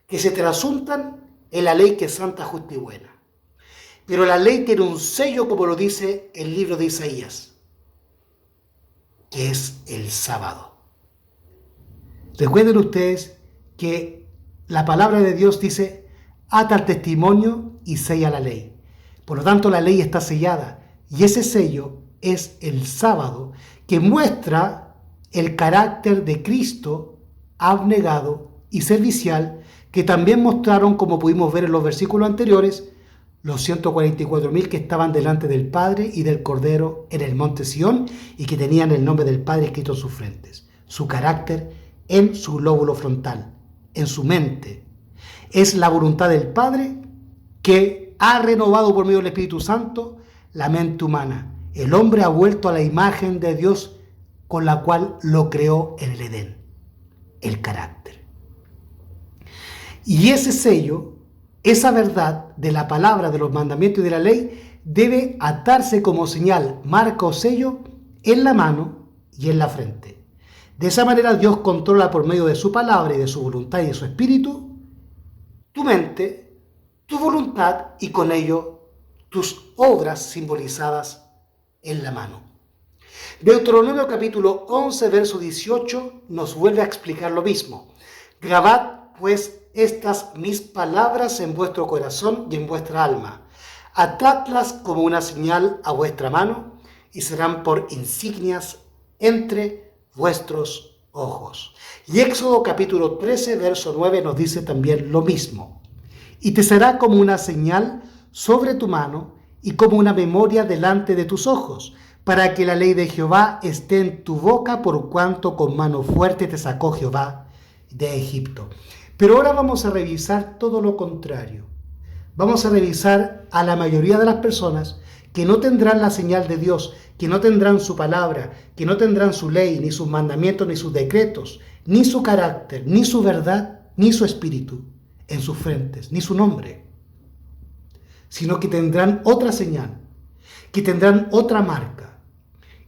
que se trasuntan en la ley que es santa, justa y buena. Pero la ley tiene un sello, como lo dice el libro de Isaías, que es el sábado. Recuerden ustedes que la palabra de Dios dice: ata el testimonio y sella la ley. Por lo tanto, la ley está sellada, y ese sello es el sábado, que muestra el carácter de Cristo abnegado y servicial, que también mostraron, como pudimos ver en los versículos anteriores, los 144.000 que estaban delante del Padre y del Cordero en el monte Sión y que tenían el nombre del Padre escrito en sus frentes. Su carácter en su lóbulo frontal, en su mente. Es la voluntad del Padre que ha renovado por medio del Espíritu Santo la mente humana. El hombre ha vuelto a la imagen de Dios con la cual lo creó en el Edén, el carácter. Y ese sello, esa verdad de la palabra, de los mandamientos y de la ley, debe atarse como señal, marca o sello en la mano y en la frente. De esa manera Dios controla por medio de su palabra y de su voluntad y de su espíritu tu mente, tu voluntad y con ello tus obras simbolizadas en la mano. Deuteronomio capítulo 11, verso 18 nos vuelve a explicar lo mismo. Grabad pues estas mis palabras en vuestro corazón y en vuestra alma. Atadlas como una señal a vuestra mano y serán por insignias entre vuestros ojos. Y Éxodo capítulo 13, verso 9 nos dice también lo mismo. Y te será como una señal sobre tu mano y como una memoria delante de tus ojos, para que la ley de Jehová esté en tu boca, por cuanto con mano fuerte te sacó Jehová de Egipto. Pero ahora vamos a revisar todo lo contrario. Vamos a revisar a la mayoría de las personas que no tendrán la señal de Dios, que no tendrán su palabra, que no tendrán su ley, ni sus mandamientos, ni sus decretos, ni su carácter, ni su verdad, ni su espíritu en sus frentes, ni su nombre, sino que tendrán otra señal, que tendrán otra marca.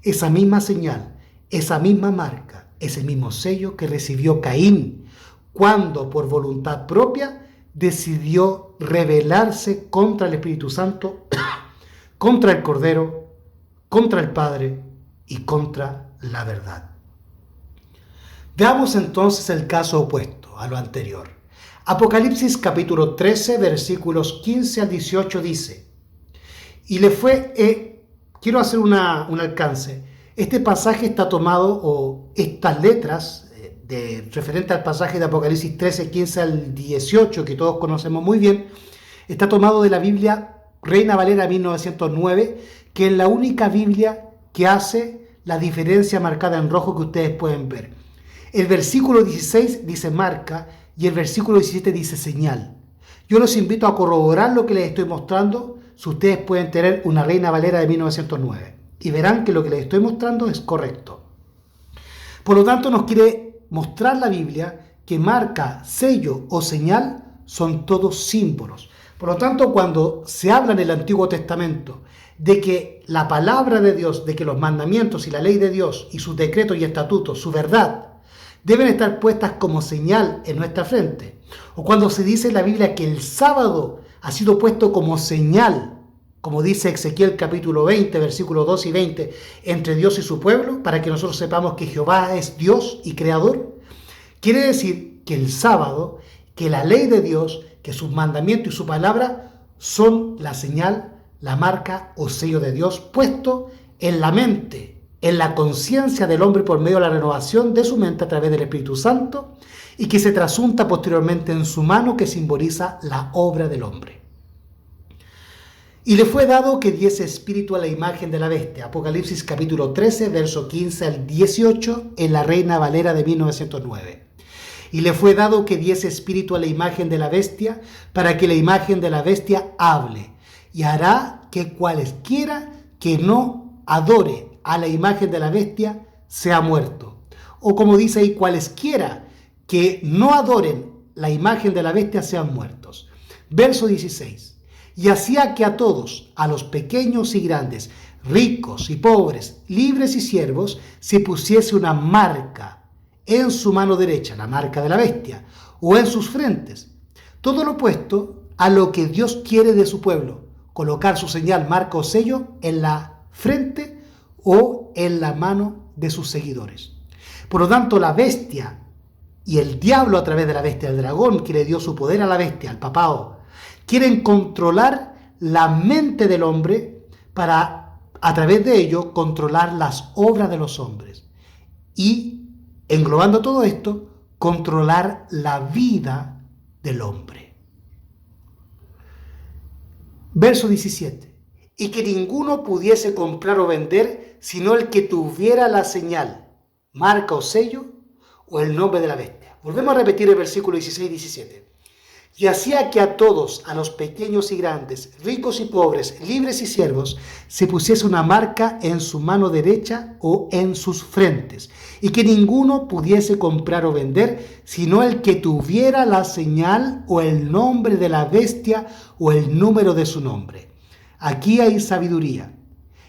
Esa misma señal, esa misma marca, ese mismo sello que recibió Caín cuando por voluntad propia decidió rebelarse contra el Espíritu Santo, contra el Cordero, contra el Padre y contra la verdad. Veamos entonces el caso opuesto a lo anterior. Apocalipsis capítulo 13, versículos 15 al 18 dice, y le fue... Quiero hacer un alcance. Este pasaje está tomado, o estas letras referente al pasaje de Apocalipsis 13, 15 al 18, que todos conocemos muy bien, está tomado de la Biblia Reina Valera 1909, que es la única Biblia que hace la diferencia marcada en rojo que ustedes pueden ver. El versículo 16 dice marca y el versículo 17 dice señal. Yo los invito a corroborar lo que les estoy mostrando si ustedes pueden tener una Reina Valera de 1909 y verán que lo que les estoy mostrando es correcto. Por lo tanto, nos quiere mostrar la Biblia que marca, sello o señal son todos símbolos. Por lo tanto, cuando se habla en el Antiguo Testamento de que la palabra de Dios, de que los mandamientos y la ley de Dios y sus decretos y estatutos, su verdad, deben estar puestas como señal en nuestra frente, o cuando se dice en la Biblia que el sábado ha sido puesto como señal, como dice Ezequiel capítulo 20, versículos 2 y 20, entre Dios y su pueblo, para que nosotros sepamos que Jehová es Dios y creador, quiere decir que el sábado, que la ley de Dios, que sus mandamientos y su palabra son la señal, la marca o sello de Dios puesto en la mente, en la conciencia del hombre por medio de la renovación de su mente a través del Espíritu Santo y que se trasunta posteriormente en su mano que simboliza la obra del hombre. Y le fue dado que diese espíritu a la imagen de la bestia. Apocalipsis capítulo 13, verso 15 al 18 en la Reina Valera de 1909. Y le fue dado que diese espíritu a la imagen de la bestia para que la imagen de la bestia hable y hará que cualesquiera que no adore a la imagen de la bestia sea muerto. O como dice ahí, cualesquiera que no adoren la imagen de la bestia sean muertos. Verso 16. Y hacía que a todos, a los pequeños y grandes, ricos y pobres, libres y siervos, se pusiese una marca en su mano derecha, la marca de la bestia, o en sus frentes. Todo lo opuesto a lo que Dios quiere de su pueblo, colocar su señal, marca o sello en la frente o en la mano de sus seguidores. Por lo tanto, la bestia y el diablo a través de la bestia, el dragón que le dio su poder a la bestia, al papao, quieren controlar la mente del hombre para, a través de ello, controlar las obras de los hombres. Y, englobando todo esto, controlar la vida del hombre. Verso 17. Y que ninguno pudiese comprar o vender, sino el que tuviera la señal, marca o sello, o el nombre de la bestia. Volvemos a repetir el versículo 16 y 17. Y hacía que a todos, a los pequeños y grandes, ricos y pobres, libres y siervos, se pusiese una marca en su mano derecha o en sus frentes, y que ninguno pudiese comprar o vender, sino el que tuviera la señal o el nombre de la bestia o el número de su nombre. Aquí hay sabiduría.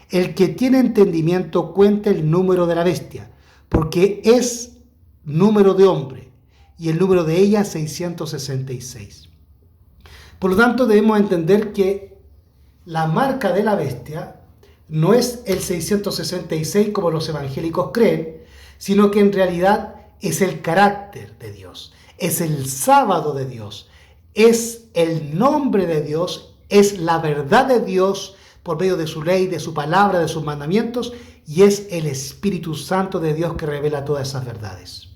El que tiene entendimiento cuenta el número de la bestia, porque es número de hombre, y el número de ella 666. Por lo tanto, debemos entender que la marca de la bestia no es el 666 como los evangélicos creen, sino que en realidad es el carácter de Dios, es el sábado de Dios, es el nombre de Dios, es la verdad de Dios por medio de su ley, de su palabra, de sus mandamientos, y es el Espíritu Santo de Dios que revela todas esas verdades.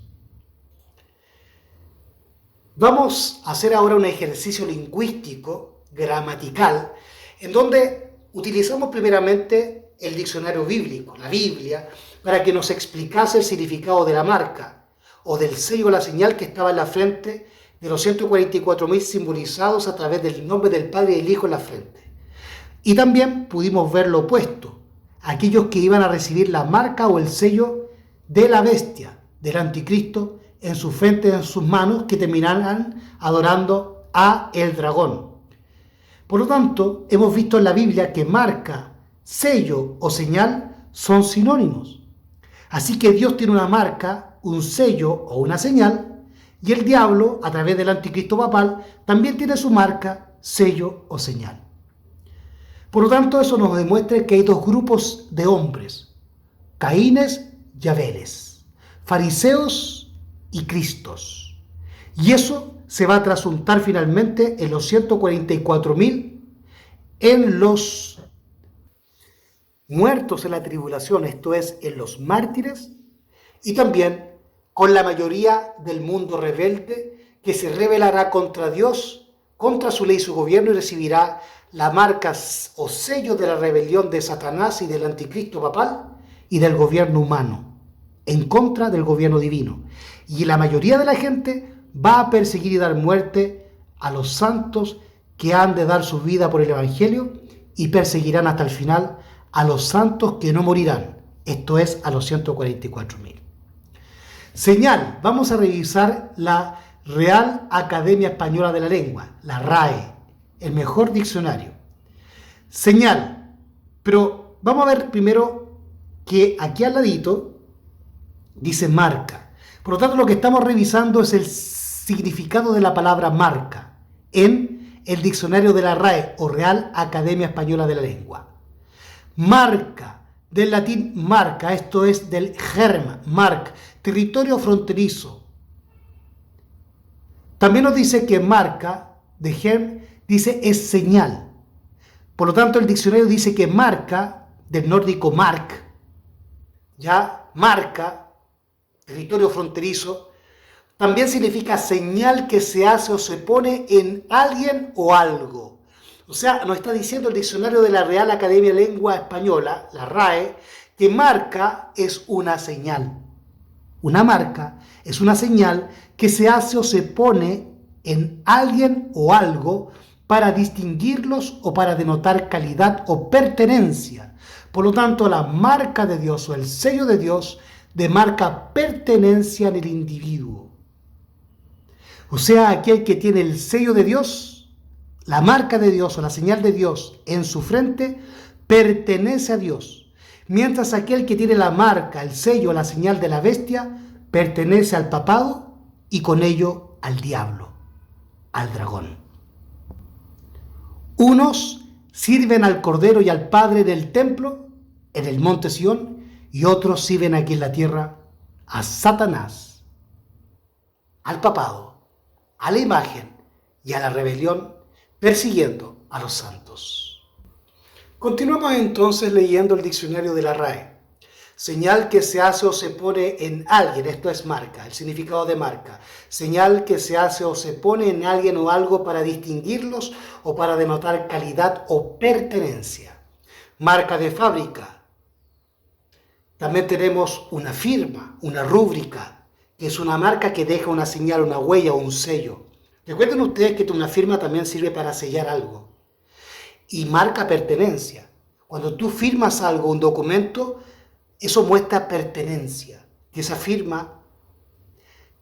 Vamos a hacer ahora un ejercicio lingüístico, gramatical, en donde utilizamos primeramente el diccionario bíblico, la Biblia, para que nos explicase el significado de la marca o del sello o la señal que estaba en la frente de los 144.000 simbolizados a través del nombre del Padre y del Hijo en la frente. Y también pudimos ver lo opuesto, aquellos que iban a recibir la marca o el sello de la bestia, del anticristo, en su frente, en sus manos, que terminarán adorando a el dragón. Por lo tanto, hemos visto en la Biblia que marca, sello o señal son sinónimos. Así que Dios tiene una marca, un sello o una señal, y el diablo, a través del anticristo papal, también tiene su marca, sello o señal. Por lo tanto, eso nos demuestra que hay dos grupos de hombres, Caínes y Abeles, fariseos y Cristos. Y eso se va a trasuntar finalmente en los 144.000, en los muertos en la tribulación, esto es, en los mártires, y también con la mayoría del mundo rebelde que se rebelará contra Dios, contra su ley y su gobierno, y recibirá la marca o sello de la rebelión de Satanás y del anticristo papal y del gobierno humano, en contra del gobierno divino. Y la mayoría de la gente va a perseguir y dar muerte a los santos que han de dar su vida por el Evangelio, y perseguirán hasta el final a los santos que no morirán, esto es, a los 144.000. Señal, vamos a revisar la Real Academia Española de la Lengua, la RAE, el mejor diccionario. Señal, pero vamos a ver primero que aquí al ladito dice marca. Por lo tanto, lo que estamos revisando es el significado de la palabra marca en el diccionario de la RAE o Real Academia Española de la Lengua. Marca, del latín marca, esto es del germa, marc, territorio fronterizo. También nos dice que marca, de germ, dice es señal. Por lo tanto, el diccionario dice que marca, del nórdico mark, ya marca, territorio fronterizo, también significa señal que se hace o se pone en alguien o algo. O sea, nos está diciendo el diccionario de la Real Academia de Lengua Española, la RAE, que marca es una señal. Una marca es una señal que se hace o se pone en alguien o algo para distinguirlos o para denotar calidad o pertenencia. Por lo tanto, la marca de Dios o el sello de Dios demarca pertenencia en el individuo. O sea, aquel que tiene el sello de Dios, la marca de Dios o la señal de Dios en su frente, pertenece a Dios. Mientras aquel que tiene la marca, el sello, la señal de la bestia, pertenece al papado y con ello al diablo, al dragón. Unos sirven al Cordero y al Padre en el templo, en el monte Sión, y otros sirven aquí en la tierra a Satanás, al papado, a la imagen y a la rebelión, persiguiendo a los santos. Continuamos entonces leyendo el diccionario de la RAE. Señal que se hace o se pone en alguien, esto es marca, el significado de marca. Señal que se hace o se pone en alguien o algo para distinguirlos o para denotar calidad o pertenencia. Marca de fábrica. También tenemos una firma, una rúbrica, que es una marca que deja una señal, una huella o un sello. Recuerden ustedes que una firma también sirve para sellar algo. Y marca pertenencia. Cuando tú firmas algo, un documento, eso muestra pertenencia, que esa firma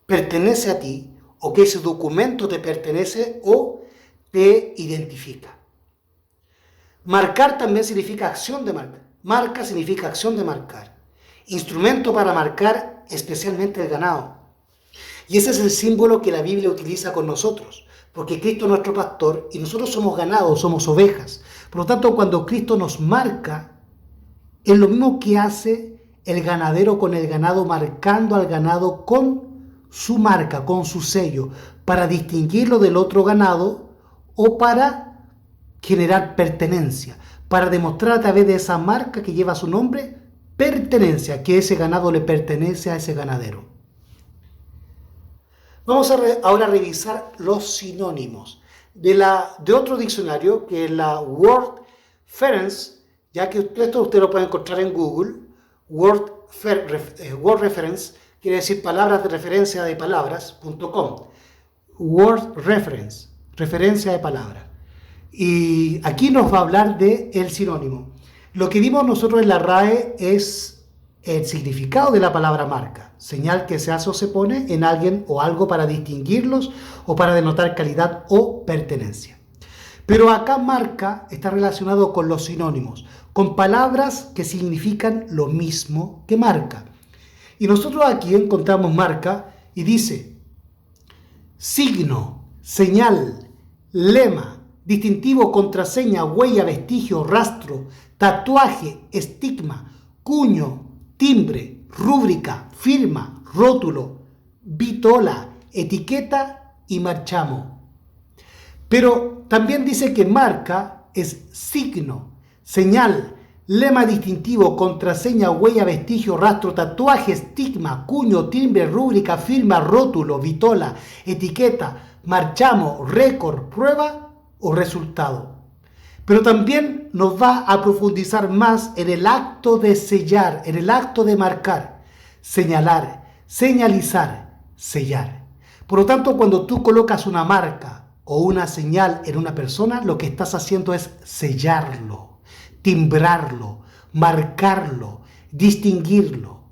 pertenece a ti o que ese documento te pertenece o te identifica. Marcar también significa acción de marcar. Marca significa acción de marcar. Instrumento para marcar especialmente el ganado. Y ese es el símbolo que la Biblia utiliza con nosotros, porque Cristo es nuestro pastor y nosotros somos ganado, somos ovejas. Por lo tanto, cuando Cristo nos marca, es lo mismo que hace el ganadero con el ganado, marcando al ganado con su marca, con su sello, para distinguirlo del otro ganado o para generar pertenencia, para demostrar a través de esa marca que lleva su nombre, pertenencia, que ese ganado le pertenece a ese ganadero. Vamos ahora a revisar los sinónimos de otro diccionario, que es la Word Reference, ya que esto usted lo puede encontrar en Google. Word Reference quiere decir palabras de referencia de palabras.com. Word Reference, referencia de palabras. Y aquí nos va a hablar de el sinónimo. Lo que vimos nosotros en la RAE es el significado de la palabra marca, señal que se hace o se pone en alguien o algo para distinguirlos o para denotar calidad o pertenencia. Pero acá marca está relacionado con los sinónimos, con palabras que significan lo mismo que marca. Y nosotros aquí encontramos marca y dice signo, señal, lema, distintivo, contraseña, huella, vestigio, rastro, tatuaje, estigma, cuño, timbre, rúbrica, firma, rótulo, vitola, etiqueta y marchamo. Pero también dice que marca es signo, señal, lema distintivo, contraseña, huella, vestigio, rastro, tatuaje, estigma, cuño, timbre, rúbrica, firma, rótulo, vitola, etiqueta, marchamo, récord, prueba o resultado. Pero también nos va a profundizar más en el acto de sellar, en el acto de marcar, señalar, señalizar, sellar. Por lo tanto, cuando tú colocas una marca o una señal en una persona, lo que estás haciendo es sellarlo, timbrarlo, marcarlo, distinguirlo.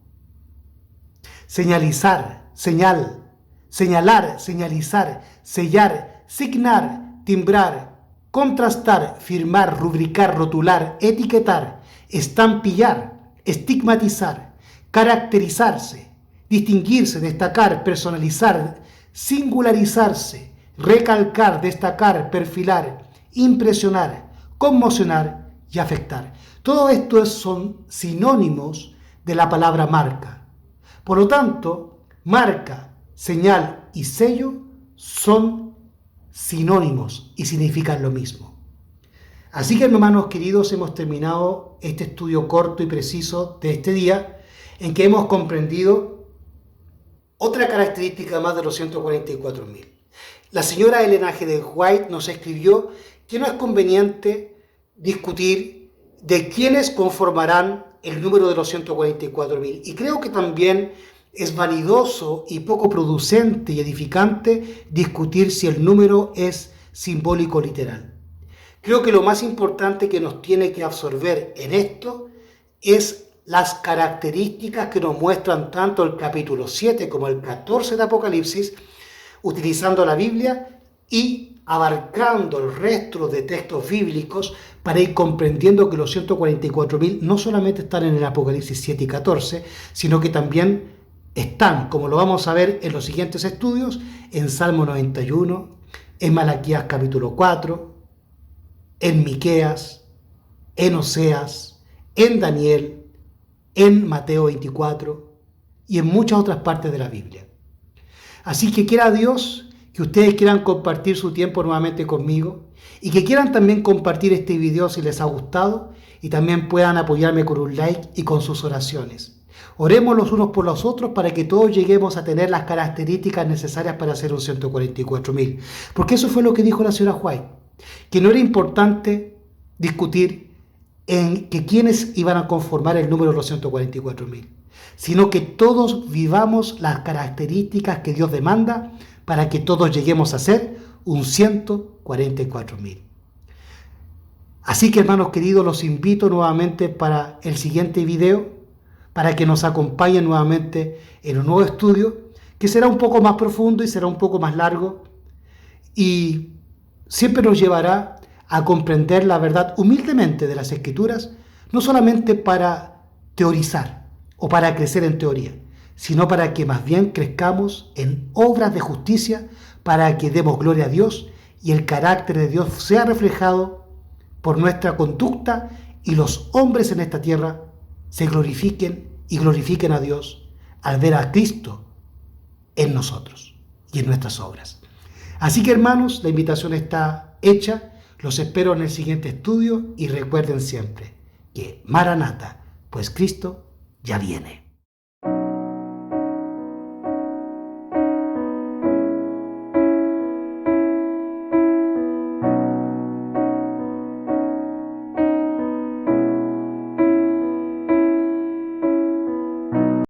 Señalizar, señal, señalar, señalizar, sellar, signar, timbrar, contrastar, firmar, rubricar, rotular, etiquetar, estampillar, estigmatizar, caracterizarse, distinguirse, destacar, personalizar, singularizarse, recalcar, destacar, perfilar, impresionar, conmocionar y afectar. Todo esto son sinónimos de la palabra marca. Por lo tanto, marca, señal y sello son sinónimos y significan lo mismo. Así que, hermanos queridos, hemos terminado este estudio corto y preciso de este día en que hemos comprendido otra característica más de los 144.000. La señora Elena G. de White nos escribió que no es conveniente discutir de quiénes conformarán el número de los 144.000. Y creo que también es vanidoso y poco producente y edificante discutir si el número es simbólico o literal. Creo que lo más importante que nos tiene que absorber en esto es las características que nos muestran tanto el capítulo 7 como el 14 de Apocalipsis, utilizando la Biblia y abarcando el resto de textos bíblicos para ir comprendiendo que los 144.000 no solamente están en el Apocalipsis 7 y 14, sino que también están, como lo vamos a ver en los siguientes estudios, en Salmo 91, en Malaquías capítulo 4, en Miqueas, en Oseas, en Daniel, en Mateo 24 y en muchas otras partes de la Biblia. Así que quiera Dios que ustedes quieran compartir su tiempo nuevamente conmigo y que quieran también compartir este video si les ha gustado y también puedan apoyarme con un like y con sus oraciones. Oremos los unos por los otros para que todos lleguemos a tener las características necesarias para hacer un 144.000. Porque eso fue lo que dijo la señora White, que no era importante discutir en que quiénes iban a conformar el número de los 144.000, sino que todos vivamos las características que Dios demanda para que todos lleguemos a ser un 144.000. Así que, hermanos queridos, los invito nuevamente para el siguiente video, para que nos acompañen nuevamente en un nuevo estudio, que será un poco más profundo y será un poco más largo, y siempre nos llevará a comprender la verdad humildemente de las Escrituras, no solamente para teorizar o para crecer en teoría, sino para que más bien crezcamos en obras de justicia, para que demos gloria a Dios y el carácter de Dios sea reflejado por nuestra conducta y los hombres en esta tierra se glorifiquen y glorifiquen a Dios al ver a Cristo en nosotros y en nuestras obras. Así que, hermanos, la invitación está hecha. Los espero en el siguiente estudio y recuerden siempre que Maranata, pues Cristo ya viene.